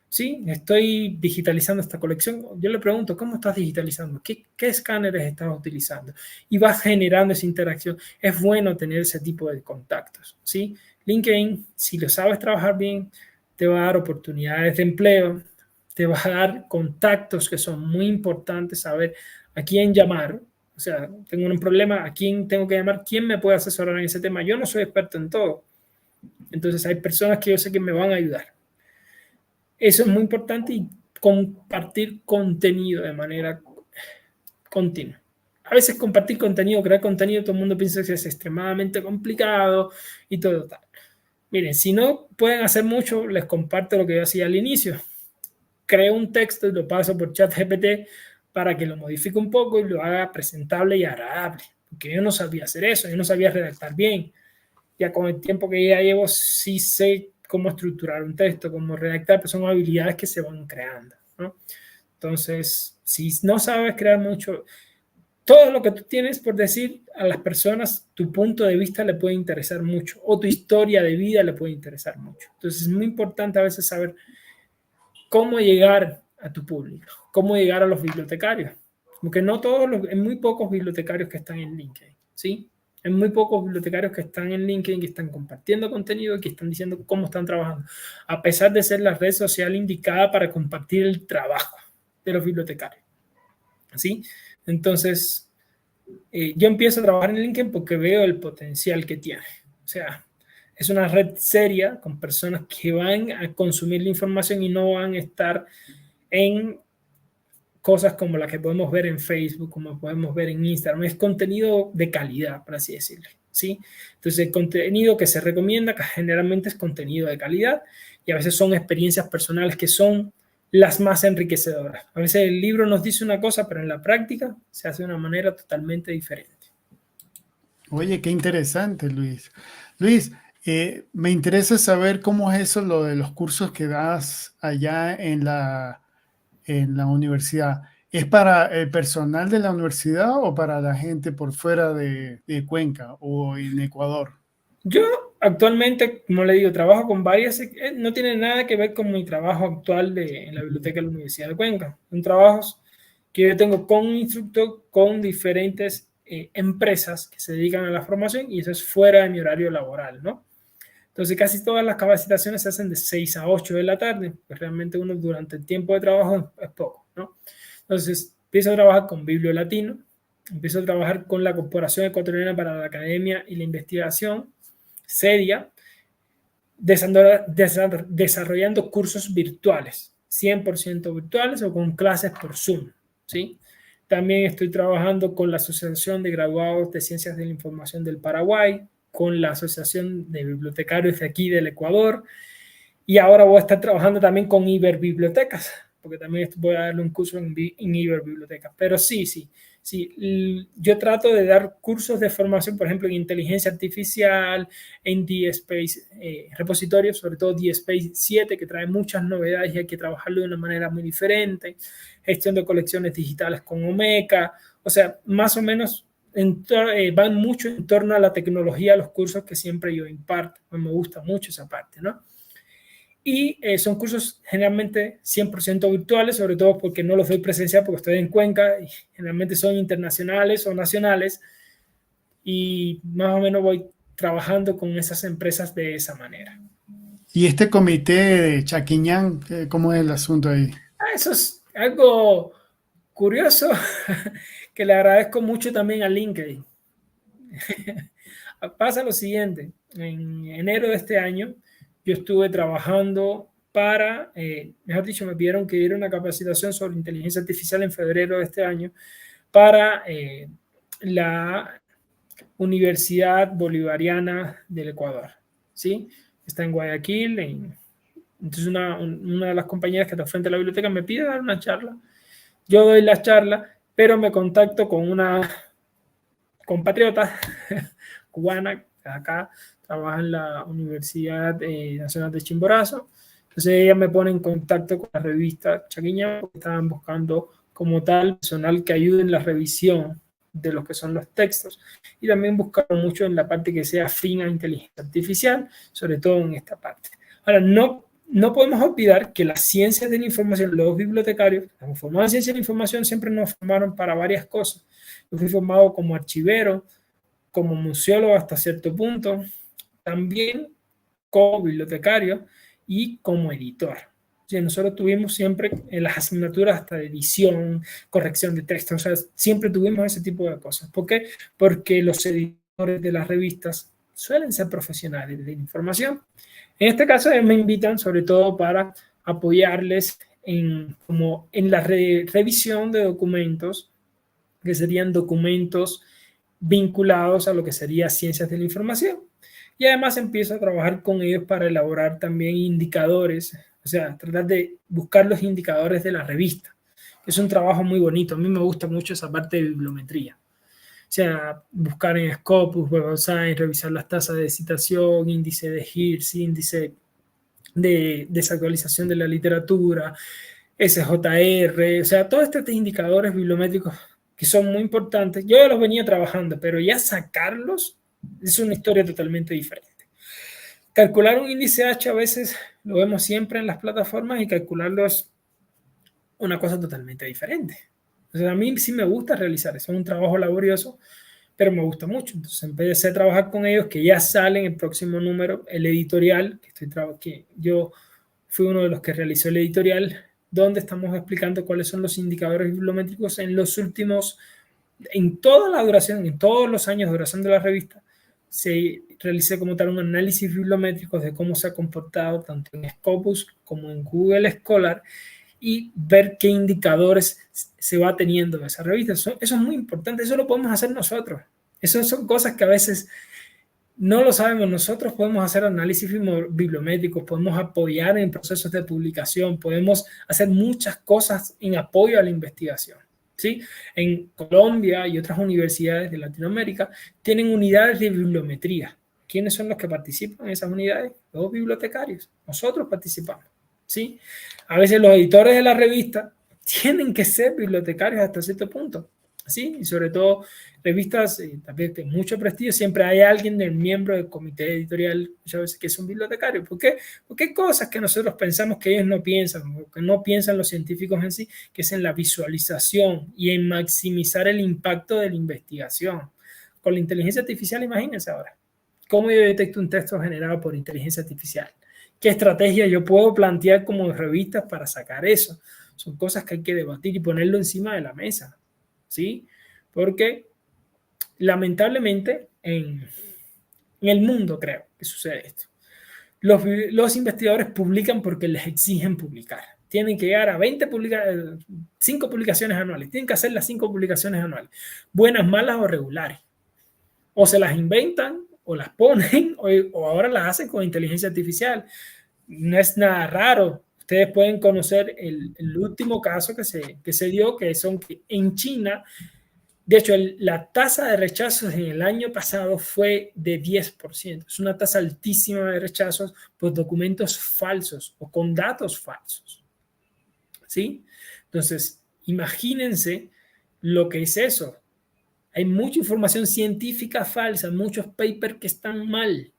[SPEAKER 2] Sí, estoy digitalizando esta colección. Yo le pregunto, ¿cómo estás digitalizando? ¿Qué escáneres estás utilizando? Y vas generando esa interacción. Es bueno tener ese tipo de contactos, ¿sí? LinkedIn, si lo sabes trabajar bien, te va a dar oportunidades de empleo, te va a dar contactos que son muy importantes, saber a quién llamar. O sea, tengo un problema, ¿a quién tengo que llamar? ¿Quién me puede asesorar en ese tema? Yo no soy experto en todo. Entonces hay personas que yo sé que me van a ayudar. Eso es muy importante y compartir contenido de manera continua. A veces compartir contenido, crear contenido, todo el mundo piensa que es extremadamente complicado y todo tal. Miren, si no pueden hacer mucho, les comparto lo que yo hacía al inicio. Creo un texto y lo paso por ChatGPT para que lo modifique un poco y lo haga presentable y agradable. Porque yo no sabía hacer eso, yo no sabía redactar bien. Ya con el tiempo que ya llevo, sí sé cómo estructurar un texto, cómo redactar, pero son habilidades que se van creando, ¿no? Entonces, si no sabes crear mucho, todo lo que tú tienes por decir a las personas, tu punto de vista le puede interesar mucho, o tu historia de vida le puede interesar mucho. Entonces, es muy importante a veces saber cómo llegar a tu público, cómo llegar a los bibliotecarios, porque no todos, hay muy pocos bibliotecarios que están en LinkedIn, ¿sí? Hay muy pocos bibliotecarios que están en LinkedIn, que están compartiendo contenido, que están diciendo cómo están trabajando, a pesar de ser la red social indicada para compartir el trabajo de los bibliotecarios, ¿sí? Entonces, yo empiezo a trabajar en LinkedIn porque veo el potencial que tiene. O sea, es una red seria con personas que van a consumir la información y no van a estar en cosas como las que podemos ver en Facebook, como podemos ver en Instagram. Es contenido de calidad, por así decirlo, ¿sí? Entonces, el contenido que se recomienda generalmente es contenido de calidad y a veces son experiencias personales que son las más enriquecedoras. A veces el libro nos dice una cosa, pero en la práctica se hace de una manera totalmente diferente.
[SPEAKER 1] Oye, qué interesante, Luis. Luis, me interesa saber cómo es eso, lo de los cursos que das allá en la universidad. ¿Es para el personal de la universidad o para la gente por fuera de Cuenca o en Ecuador?
[SPEAKER 2] Yo actualmente, como le digo, trabajo con varias, no tiene nada que ver con mi trabajo actual en la biblioteca de la Universidad de Cuenca. Son trabajos que yo tengo con un instructor, con diferentes empresas que se dedican a la formación y eso es fuera de mi horario laboral, ¿no? Entonces casi todas las capacitaciones se hacen de 6 a 8 de la tarde, pues realmente uno durante el tiempo de trabajo es poco, ¿no? Entonces empiezo a trabajar con Biblio Latino, empiezo a trabajar con la Corporación Ecuatoriana para la Academia y la Investigación, CEDIA, desarrollando cursos virtuales, 100% virtuales o con clases por Zoom, ¿sí? También estoy trabajando con la Asociación de Graduados de Ciencias de la Información del Paraguay, con la Asociación de Bibliotecarios de aquí del Ecuador, y ahora voy a estar trabajando también con Iberbibliotecas, porque también voy a darle un curso en Iberbibliotecas. Pero sí, yo trato de dar cursos de formación, por ejemplo, en inteligencia artificial, en DSpace, repositorios, sobre todo DSpace 7, que trae muchas novedades y hay que trabajarlo de una manera muy diferente, gestión de colecciones digitales con Omeka, o sea, más o menos van mucho en torno a la tecnología, los cursos que siempre yo imparto. Me gusta mucho esa parte, ¿no? Y son cursos generalmente 100% virtuales, sobre todo porque no los doy presencial porque estoy en Cuenca y generalmente son internacionales o nacionales y más o menos voy trabajando con esas empresas de esa manera.
[SPEAKER 1] ¿Y este comité de Chaquiñán, cómo es el asunto ahí?
[SPEAKER 2] Eso es algo curioso que le agradezco mucho también a LinkedIn. Pasa lo siguiente, en enero de este año yo estuve trabajando para, mejor dicho, me pidieron que diera una capacitación sobre inteligencia artificial en febrero de este año para la Universidad Bolivariana del Ecuador, ¿sí? Está en Guayaquil, entonces una de las compañeras que está frente a la biblioteca me pide dar una charla, yo doy la charla, pero me contacto con una compatriota cubana, acá trabaja en la Universidad Nacional de Chimborazo. Entonces ella me pone en contacto con la revista Chaquiñán porque estaban buscando como tal personal que ayude en la revisión de lo que son los textos, y también buscaron mucho en la parte que sea afín a inteligencia artificial, sobre todo en esta parte. Ahora, no podemos olvidar que las ciencias de la información, los bibliotecarios, los formados en ciencias de la información siempre nos formaron para varias cosas. Yo fui formado como archivero, como museólogo hasta cierto punto, también como bibliotecario y como editor. O sea, nosotros tuvimos siempre en las asignaturas hasta de edición, corrección de texto, o sea, siempre tuvimos ese tipo de cosas. ¿Por qué? Porque los editores de las revistas suelen ser profesionales de la información. En este caso me invitan sobre todo para apoyarles como en la revisión de documentos, que serían documentos vinculados a lo que sería ciencias de la información. Y además empiezo a trabajar con ellos para elaborar también indicadores, o sea, tratar de buscar los indicadores de la revista. Es un trabajo muy bonito, a mí me gusta mucho esa parte de bibliometría. O sea, buscar en Scopus, Web of Science, revisar las tasas de citación, índice de Hirsch, índice de desactualización de la literatura, SJR, o sea, todos estos indicadores bibliométricos que son muy importantes. Yo ya los venía trabajando, pero ya sacarlos es una historia totalmente diferente. Calcular un índice H a veces lo vemos siempre en las plataformas y calcularlo es una cosa totalmente diferente. O sea, a mí sí me gusta realizar eso, es un trabajo laborioso, pero me gusta mucho. Entonces empecé a trabajar con ellos, que ya sale en el próximo número, el editorial, que yo fui uno de los que realizó el editorial, donde estamos explicando cuáles son los indicadores bibliométricos en los últimos, en toda la duración, en todos los años de duración de la revista, se realicé como tal un análisis bibliométrico de cómo se ha comportado tanto en Scopus como en Google Scholar y ver qué indicadores se va teniendo en esa revista. Eso es muy importante, eso lo podemos hacer nosotros. Esas son cosas que a veces no lo sabemos. Nosotros podemos hacer análisis bibliométricos, podemos apoyar en procesos de publicación, podemos hacer muchas cosas en apoyo a la investigación. ¿Sí? En Colombia y otras universidades de Latinoamérica tienen unidades de bibliometría. ¿Quiénes son los que participan en esas unidades? Los bibliotecarios. Nosotros participamos. ¿Sí? A veces los editores de la revista tienen que ser bibliotecarios hasta cierto punto. ¿Sí? Y sobre todo revistas también de mucho prestigio, siempre hay alguien del miembro del comité editorial muchas veces que es un bibliotecario. ¿Por qué? Porque hay cosas que nosotros pensamos que ellos no piensan, que no piensan los científicos en sí, que es en la visualización y en maximizar el impacto de la investigación. Con la inteligencia artificial, imagínense ahora, ¿cómo yo detecto un texto generado por inteligencia artificial? ¿Qué estrategia yo puedo plantear como revistas para sacar eso? Son cosas que hay que debatir y ponerlo encima de la mesa. ¿Sí? Porque lamentablemente en el mundo creo que sucede esto. Los investigadores publican porque les exigen publicar. Tienen que llegar a 5 publicaciones anuales. Tienen que hacer las 5 publicaciones anuales. Buenas, malas o regulares. O se las inventan o las ponen o ahora las hacen con inteligencia artificial. No es nada raro. Ustedes pueden conocer el último caso que se dio, que son que en China, de hecho, la tasa de rechazos en el año pasado fue de 10%. Es una tasa altísima de rechazos por documentos falsos o con datos falsos. ¿Sí? Entonces, imagínense lo que es eso. Hay mucha información científica falsa, muchos papers que están mal.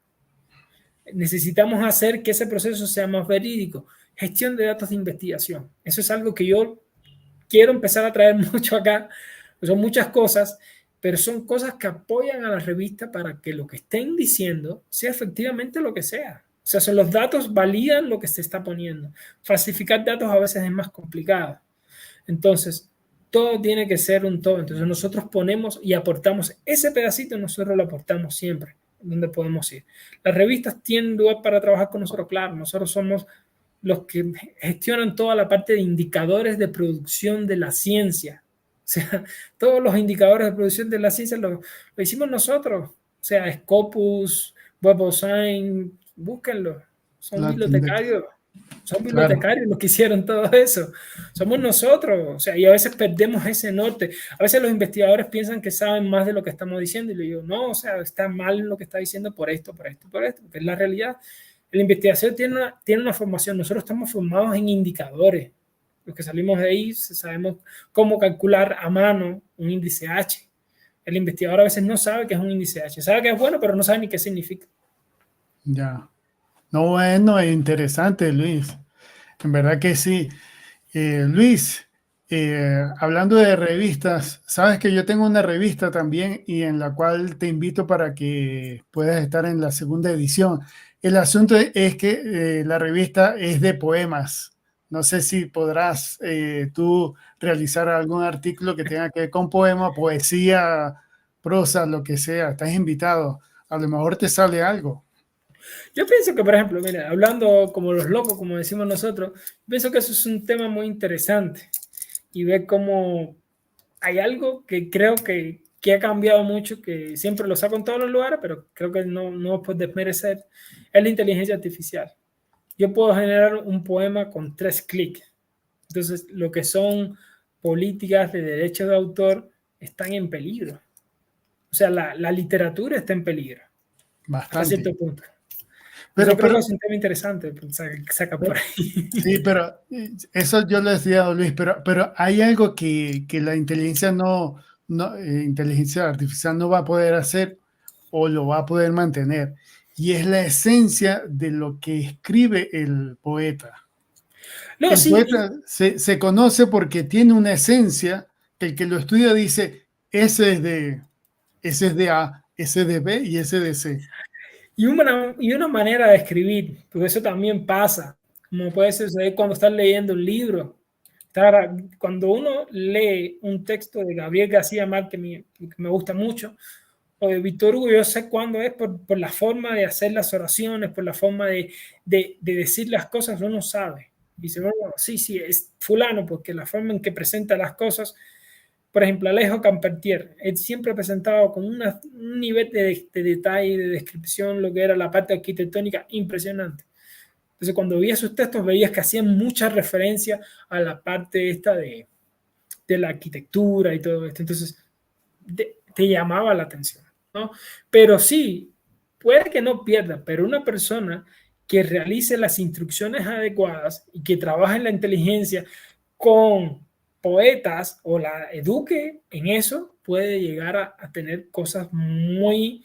[SPEAKER 2] Necesitamos hacer que ese proceso sea más verídico. Gestión de datos de investigación. Eso es algo que yo quiero empezar a traer mucho acá. Son muchas cosas, pero son cosas que apoyan a la revista para que lo que estén diciendo sea efectivamente lo que sea. O sea, son los datos validan lo que se está poniendo. Falsificar datos a veces es más complicado. Entonces, todo tiene que ser un todo. Entonces, nosotros ponemos y aportamos ese pedacito, nosotros lo aportamos siempre, donde podemos ir. Las revistas tienen lugar para trabajar con nosotros, claro. Nosotros somos los que gestionan toda la parte de indicadores de producción de la ciencia. O sea, todos los indicadores de producción de la ciencia lo hicimos nosotros. O sea, Scopus, Web of Science, búsquenlo. Son bibliotecarios. Son bibliotecarios los que hicieron todo eso. Somos nosotros. O sea, y a veces perdemos ese norte. A veces los investigadores piensan que saben más de lo que estamos diciendo y le digo, no, o sea, está mal lo que está diciendo por esto, por esto, por esto, que es la realidad. La investigación tiene una formación. Nosotros estamos formados en indicadores. Los que salimos de ahí sabemos cómo calcular a mano un índice H. El investigador a veces no sabe que es un índice H, sabe que es bueno, pero no sabe ni qué significa.
[SPEAKER 1] Ya. No, bueno, es interesante, Luis. En verdad que sí. Luis, hablando de revistas, sabes que yo tengo una revista también y en la cual te invito para que puedas estar en la segunda edición. El asunto es que la revista es de poemas. No sé si podrás tú realizar algún artículo que tenga que ver con poema, poesía, prosa, lo que sea. Estás invitado. A lo mejor te sale algo.
[SPEAKER 2] Yo pienso que, por ejemplo, mira, hablando como los locos, como decimos nosotros, pienso que eso es un tema muy interesante y ver cómo hay algo que creo que ha cambiado mucho, que siempre lo saco en todos los lugares, pero creo que no puedes desmerecer, es la inteligencia artificial. Yo puedo generar un poema con 3 clics. Entonces, lo que son políticas de derechos de autor están en peligro. O sea, la literatura está en peligro, hasta
[SPEAKER 1] Bastante.
[SPEAKER 2] cierto punto. Entonces,
[SPEAKER 1] Pero,
[SPEAKER 2] yo creo que
[SPEAKER 1] pero,
[SPEAKER 2] es un tema interesante saca por
[SPEAKER 1] Sí,
[SPEAKER 2] ahí.
[SPEAKER 1] pero eso yo lo decía, Luis, pero hay algo que la inteligencia inteligencia artificial no va a poder hacer o lo va a poder mantener, y es la esencia de lo que escribe el poeta.
[SPEAKER 2] No,
[SPEAKER 1] El
[SPEAKER 2] sí,
[SPEAKER 1] poeta se conoce porque tiene una esencia que el que lo estudia dice, ese es de A, ese es de B y ese de C.
[SPEAKER 2] y una manera de escribir, porque eso también pasa, como puede suceder cuando estás leyendo un libro. Cuando uno lee un texto de Gabriel García Márquez, que me gusta mucho, o de Víctor Hugo, yo sé cuándo es por la forma de hacer las oraciones, por la forma de decir las cosas, uno sabe. Dice, bueno, sí, sí, es fulano, porque la forma en que presenta las cosas. Por ejemplo, Alejo Campertier, él siempre presentaba con un nivel de detalle, de descripción, lo que era la parte arquitectónica impresionante. Entonces, cuando veías sus textos, veías que hacían mucha referencia a la parte esta de la arquitectura y todo esto. Entonces, te llamaba la atención, ¿no? Pero sí, puede que no pierda, pero una persona que realice las instrucciones adecuadas y que trabaje en la inteligencia con poetas o la eduque en eso, puede llegar a tener cosas muy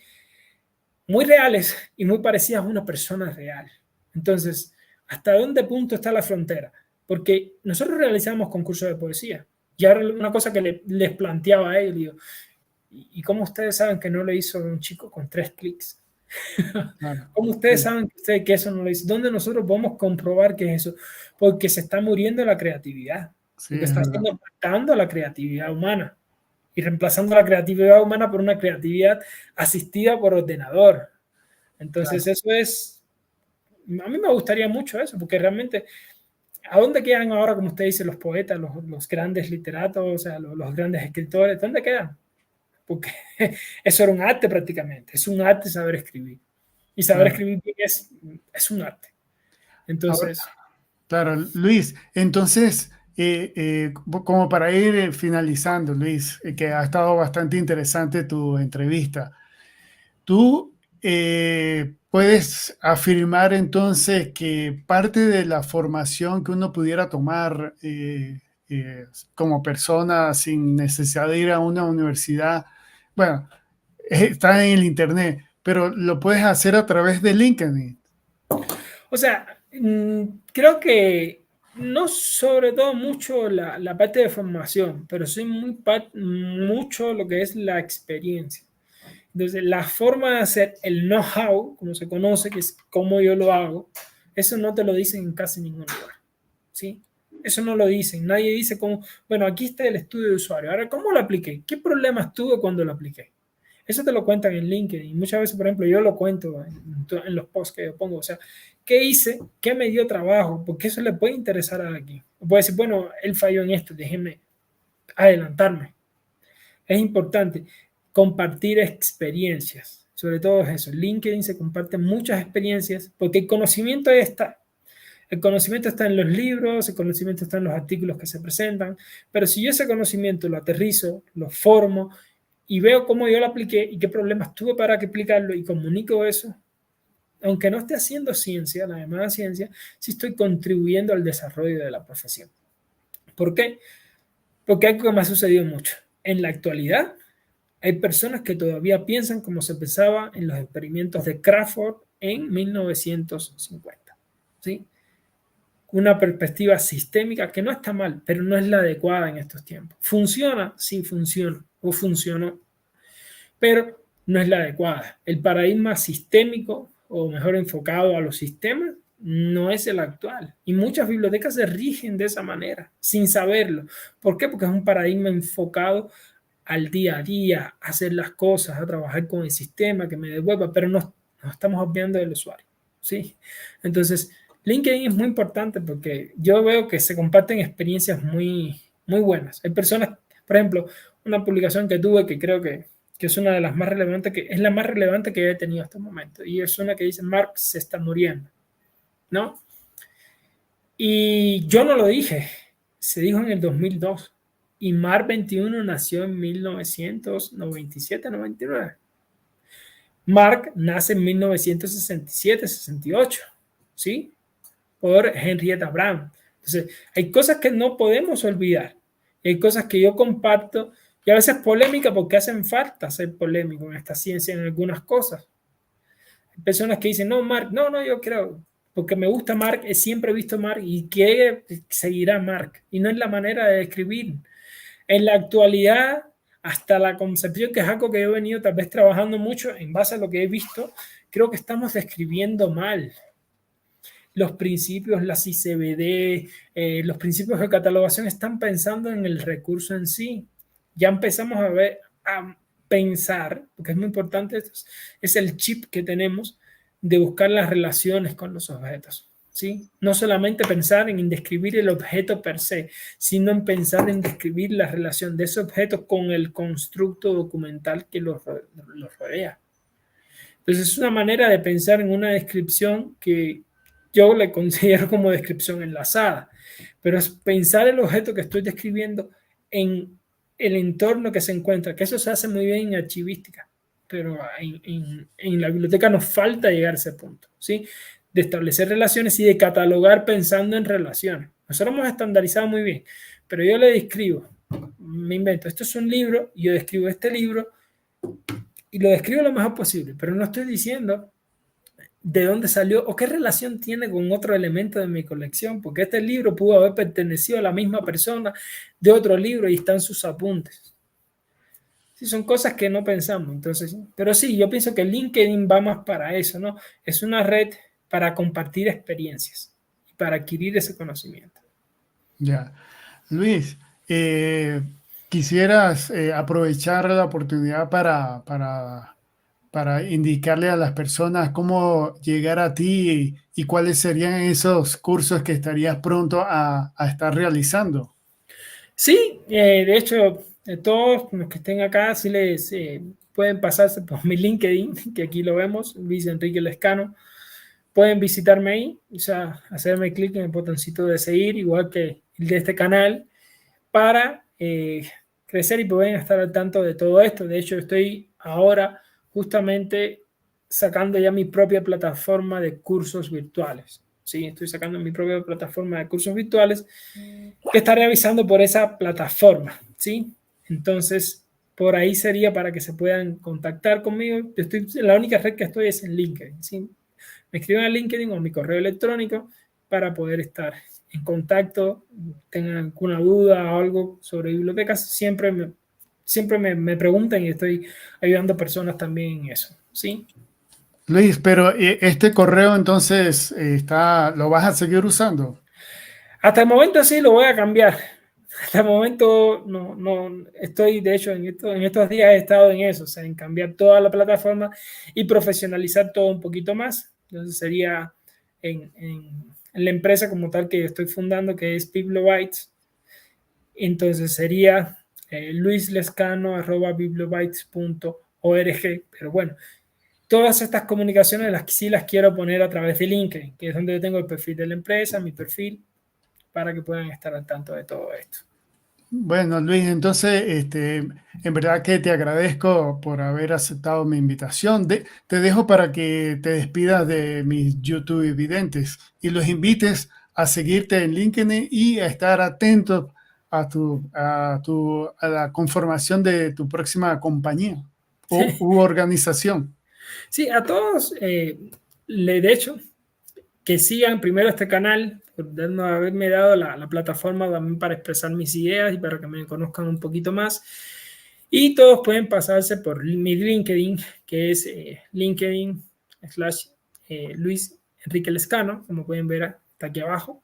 [SPEAKER 2] reales y muy parecidas a una persona real. Entonces, ¿hasta dónde punto está la frontera? Porque nosotros realizamos concursos de poesía. Y ahora una cosa que les planteaba a ellos, digo, ¿y cómo ustedes saben que no lo hizo un chico con 3 clics?
[SPEAKER 1] Claro.
[SPEAKER 2] ¿Cómo ustedes saben que eso no lo hizo? ¿Dónde nosotros podemos comprobar que es eso? Porque se está muriendo la creatividad.
[SPEAKER 1] Sí,
[SPEAKER 2] Lo que
[SPEAKER 1] es
[SPEAKER 2] está
[SPEAKER 1] verdad.
[SPEAKER 2] haciendo es matando la creatividad humana y reemplazando la creatividad humana por una creatividad asistida por ordenador. Entonces,
[SPEAKER 1] Claro.
[SPEAKER 2] eso es, a mí me gustaría mucho eso, porque realmente, ¿a dónde quedan ahora, como usted dice, los poetas, los grandes literatos, o sea, los grandes escritores? ¿Dónde quedan? Porque eso era un arte prácticamente, es un arte saber escribir. Y saber
[SPEAKER 1] Claro.
[SPEAKER 2] escribir bien es un arte.
[SPEAKER 1] Ahora,
[SPEAKER 2] Entonces,
[SPEAKER 1] claro, Luis, entonces, como para ir finalizando, Luis, que ha estado bastante interesante tu entrevista, tú puedes afirmar entonces que parte de la formación que uno pudiera tomar como persona sin necesidad de ir a una universidad, bueno, está en el Internet, pero lo puedes hacer a través de LinkedIn.
[SPEAKER 2] o sea, creo que no sobre todo mucho la parte de formación, pero sí mucho lo que es la experiencia. Entonces, la forma de hacer el know-how, como se conoce, que es cómo yo lo hago, eso no te lo dicen en casi ningún lugar. ¿Sí? Eso no lo dicen. Nadie dice cómo, bueno, aquí está el estudio de usuario. Ahora, ¿cómo lo apliqué? ¿Qué problemas tuve cuando lo apliqué? Eso te lo cuentan en LinkedIn. Muchas veces, por ejemplo, yo lo cuento en los posts que yo pongo. O sea, ¿qué hice? ¿Qué me dio trabajo? Porque eso le puede interesar a alguien. Puede decir, bueno, él falló en esto, déjeme adelantarme. Es importante compartir experiencias. Sobre todo eso. En LinkedIn se comparten muchas experiencias porque el conocimiento está. El conocimiento está en los libros, el conocimiento está en los artículos que se presentan, pero si yo ese conocimiento lo aterrizo, lo formo y veo cómo yo lo apliqué y qué problemas tuve para que aplicarlo y comunico eso, aunque no esté haciendo ciencia, la llamada ciencia, sí estoy contribuyendo al desarrollo de la profesión. ¿Por qué? Porque algo que me ha sucedido mucho. En la actualidad, Hay personas que todavía piensan como se pensaba en los experimentos de Crawford en 1950. ¿Sí? Una perspectiva sistémica que no está mal, pero no es la adecuada en estos tiempos. ¿Funciona? Sí, funciona o funcionó, pero no es la adecuada. El paradigma sistémico, o mejor enfocado a los sistemas, no es el actual. Y muchas bibliotecas se rigen de esa manera, sin saberlo. ¿Por qué? Porque es un paradigma enfocado al día a día, a hacer las cosas, a trabajar con el sistema que me devuelva, pero no estamos olvidando del usuario. ¿Sí? Entonces, LinkedIn es muy importante porque yo veo que se comparten experiencias muy, muy buenas. Hay personas, por ejemplo, una publicación que tuve que creo que es una de las más relevantes, que es la más relevante que he tenido hasta el momento, y es una que dice, Mark se está muriendo, ¿no? Y yo no lo dije, se dijo en el 2002, y Mark 21 nació en 1997-99. Mark nace en 1967-68, ¿sí? Por Henrietta Brown. Entonces, hay cosas que no podemos olvidar. Hay cosas que yo comparto y a veces polémica porque hacen falta ser polémico en esta ciencia en algunas cosas. Hay personas que dicen, no, Mark, no, yo creo, porque me gusta Mark, siempre he visto Mark y que seguirá Mark. Y no es la manera de escribir. En la actualidad, hasta la concepción, que es algo que yo he venido tal vez trabajando mucho en base a lo que he visto, creo que estamos describiendo mal los principios, las ICBD, los principios de catalogación están pensando en el recurso en sí. Ya empezamos a pensar, porque es muy importante, es el chip que tenemos de buscar las relaciones con los objetos. ¿Sí? No solamente pensar en describir el objeto per se, sino en pensar en describir la relación de ese objeto con el constructo documental que lo rodea. Entonces es una manera de pensar en una descripción que yo le considero como descripción enlazada, pero es pensar el objeto que estoy describiendo en el entorno que se encuentra, que eso se hace muy bien en archivística, pero en la biblioteca nos falta llegar a ese punto, ¿sí? De establecer relaciones y de catalogar pensando en relaciones. Nosotros hemos estandarizado muy bien, pero yo le describo, me invento, esto es un libro, yo describo este libro y lo describo lo mejor posible, pero no estoy diciendo de dónde salió o qué relación tiene con otro elemento de mi colección, porque este libro pudo haber pertenecido a la misma persona de otro libro y están sus apuntes. Sí, son cosas que no pensamos, entonces, pero sí, yo pienso que LinkedIn va más para eso, ¿no? Es una red para compartir experiencias y para adquirir ese conocimiento.
[SPEAKER 1] Ya. Luis, quisieras aprovechar la oportunidad para indicarle a las personas cómo llegar a ti y cuáles serían esos cursos que estarías pronto a estar realizando.
[SPEAKER 2] Sí, de hecho, todos los que estén acá, sí les pueden pasarse por mi LinkedIn, que aquí lo vemos, Luis Enrique Lescano. Pueden visitarme ahí, o sea, hacerme clic en el botoncito de seguir, igual que el de este canal, para crecer y pueden estar al tanto de todo esto. De hecho, estoy ahora justamente sacando ya mi propia plataforma de cursos virtuales. Sí, estoy sacando mi propia plataforma de cursos virtuales que estaré avisando por esa plataforma. ¿Sí? Entonces, por ahí sería para que se puedan contactar conmigo. La única red que estoy es en LinkedIn. ¿Sí? Me escriben a LinkedIn o a mi correo electrónico para poder estar en contacto, tengan alguna duda o algo sobre bibliotecas, siempre me preguntan y estoy ayudando a personas también en eso, ¿sí?
[SPEAKER 1] Luis, pero este correo entonces lo vas a seguir usando.
[SPEAKER 2] Hasta el momento sí lo voy a cambiar. Hasta el momento no estoy, de hecho, en estos días he estado en eso, o sea, en cambiar toda la plataforma y profesionalizar todo un poquito más. Entonces sería en la empresa como tal que estoy fundando, que es Bibliobytes. Entonces sería luislescano@bibliobytes.org. Pero bueno, todas estas comunicaciones sí las quiero poner a través de LinkedIn, que es donde yo tengo el perfil de la empresa, mi perfil, para que puedan estar al tanto de todo esto.
[SPEAKER 1] Bueno, Luis, entonces, en verdad que te agradezco por haber aceptado mi invitación. Te dejo para que te despidas de mis YouTube videntes y los invites a seguirte en LinkedIn y a estar atentos a la conformación de tu próxima compañía u organización.
[SPEAKER 2] Sí, a todos, de hecho, que sigan primero este canal, por haberme dado la plataforma también para expresar mis ideas y para que me conozcan un poquito más. Y todos pueden pasarse por mi LinkedIn, que es LinkedIn / Luis Enrique Lescano, como pueden ver, está aquí abajo.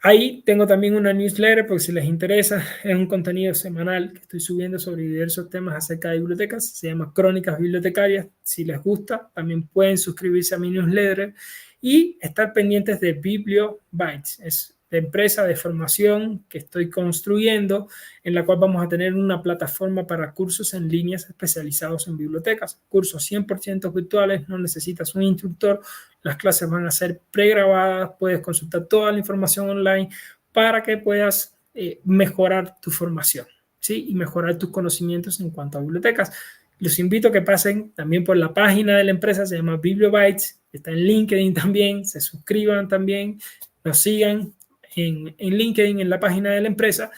[SPEAKER 2] Ahí tengo también una newsletter, porque si les interesa, es un contenido semanal que estoy subiendo sobre diversos temas acerca de bibliotecas. Se llama Crónicas Bibliotecarias. Si les gusta, también pueden suscribirse a mi newsletter y estar pendientes de BiblioBytes. Es la empresa de formación que estoy construyendo, en la cual vamos a tener una plataforma para cursos en líneas especializados en bibliotecas. Cursos 100% virtuales, no necesitas un instructor. Las clases van a ser pregrabadas, puedes consultar toda la información online para que puedas mejorar tu formación, ¿sí? Y mejorar tus conocimientos en cuanto a bibliotecas. Los invito a que pasen también por la página de la empresa, se llama BiblioBytes, está en LinkedIn también, se suscriban también, nos sigan en LinkedIn, en la página de la empresa,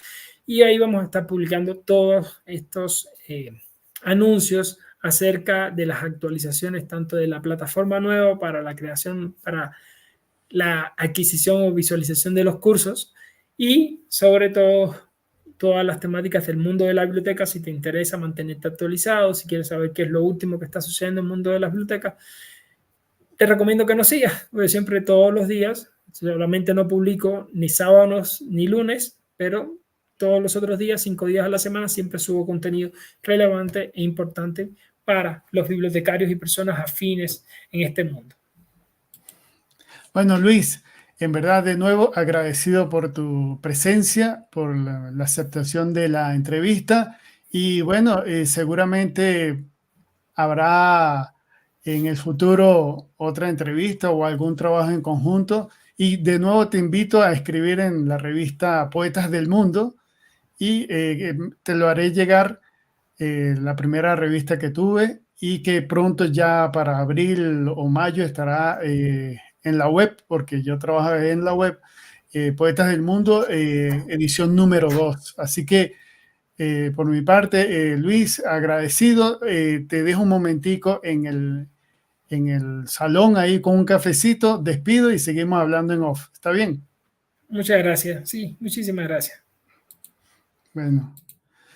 [SPEAKER 2] y ahí vamos a estar publicando todos estos anuncios acerca de las actualizaciones tanto de la plataforma nueva para la creación, para la adquisición o visualización de los cursos y sobre todo todas las temáticas del mundo de la biblioteca. Si te interesa mantenerte actualizado, si quieres saber qué es lo último que está sucediendo en el mundo de las bibliotecas, te recomiendo que nos sigas, porque siempre todos los días, solamente no publico ni sábados ni lunes, pero todos los otros días, 5 días a la semana, siempre subo contenido relevante e importante para los bibliotecarios y personas afines en este mundo.
[SPEAKER 1] Bueno, Luis, en verdad, de nuevo, agradecido por tu presencia, por la aceptación de la entrevista y bueno, seguramente habrá en el futuro otra entrevista o algún trabajo en conjunto. Y de nuevo te invito a escribir en la revista Poetas del Mundo y te lo haré llegar, la primera revista que tuve y que pronto ya para abril o mayo estará en la web, porque yo trabajo en la web, Poetas del Mundo, edición número 2. Así que por mi parte, Luis, agradecido. Te dejo un momentico en el salón ahí con un cafecito, despido y seguimos hablando en off. ¿Está bien?
[SPEAKER 2] Muchas gracias. Sí, muchísimas gracias.
[SPEAKER 1] Bueno.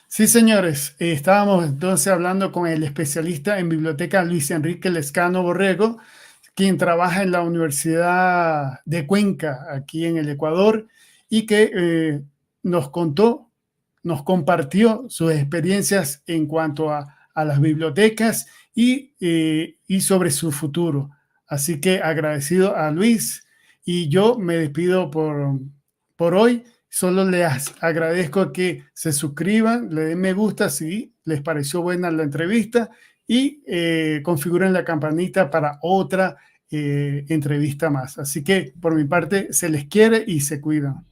[SPEAKER 1] Sí, señores, estábamos entonces hablando con el especialista en biblioteca Luis Enrique Lescano Borrego, quien trabaja en la Universidad de Cuenca, aquí en el Ecuador, y que nos contó, nos compartió sus experiencias en cuanto a las bibliotecas y sobre su futuro. Así que agradecido a Luis y yo me despido por hoy. Solo les agradezco que se suscriban, le den me gusta si les pareció buena la entrevista y configuren la campanita para otra entrevista más. Así que por mi parte se les quiere y se cuidan.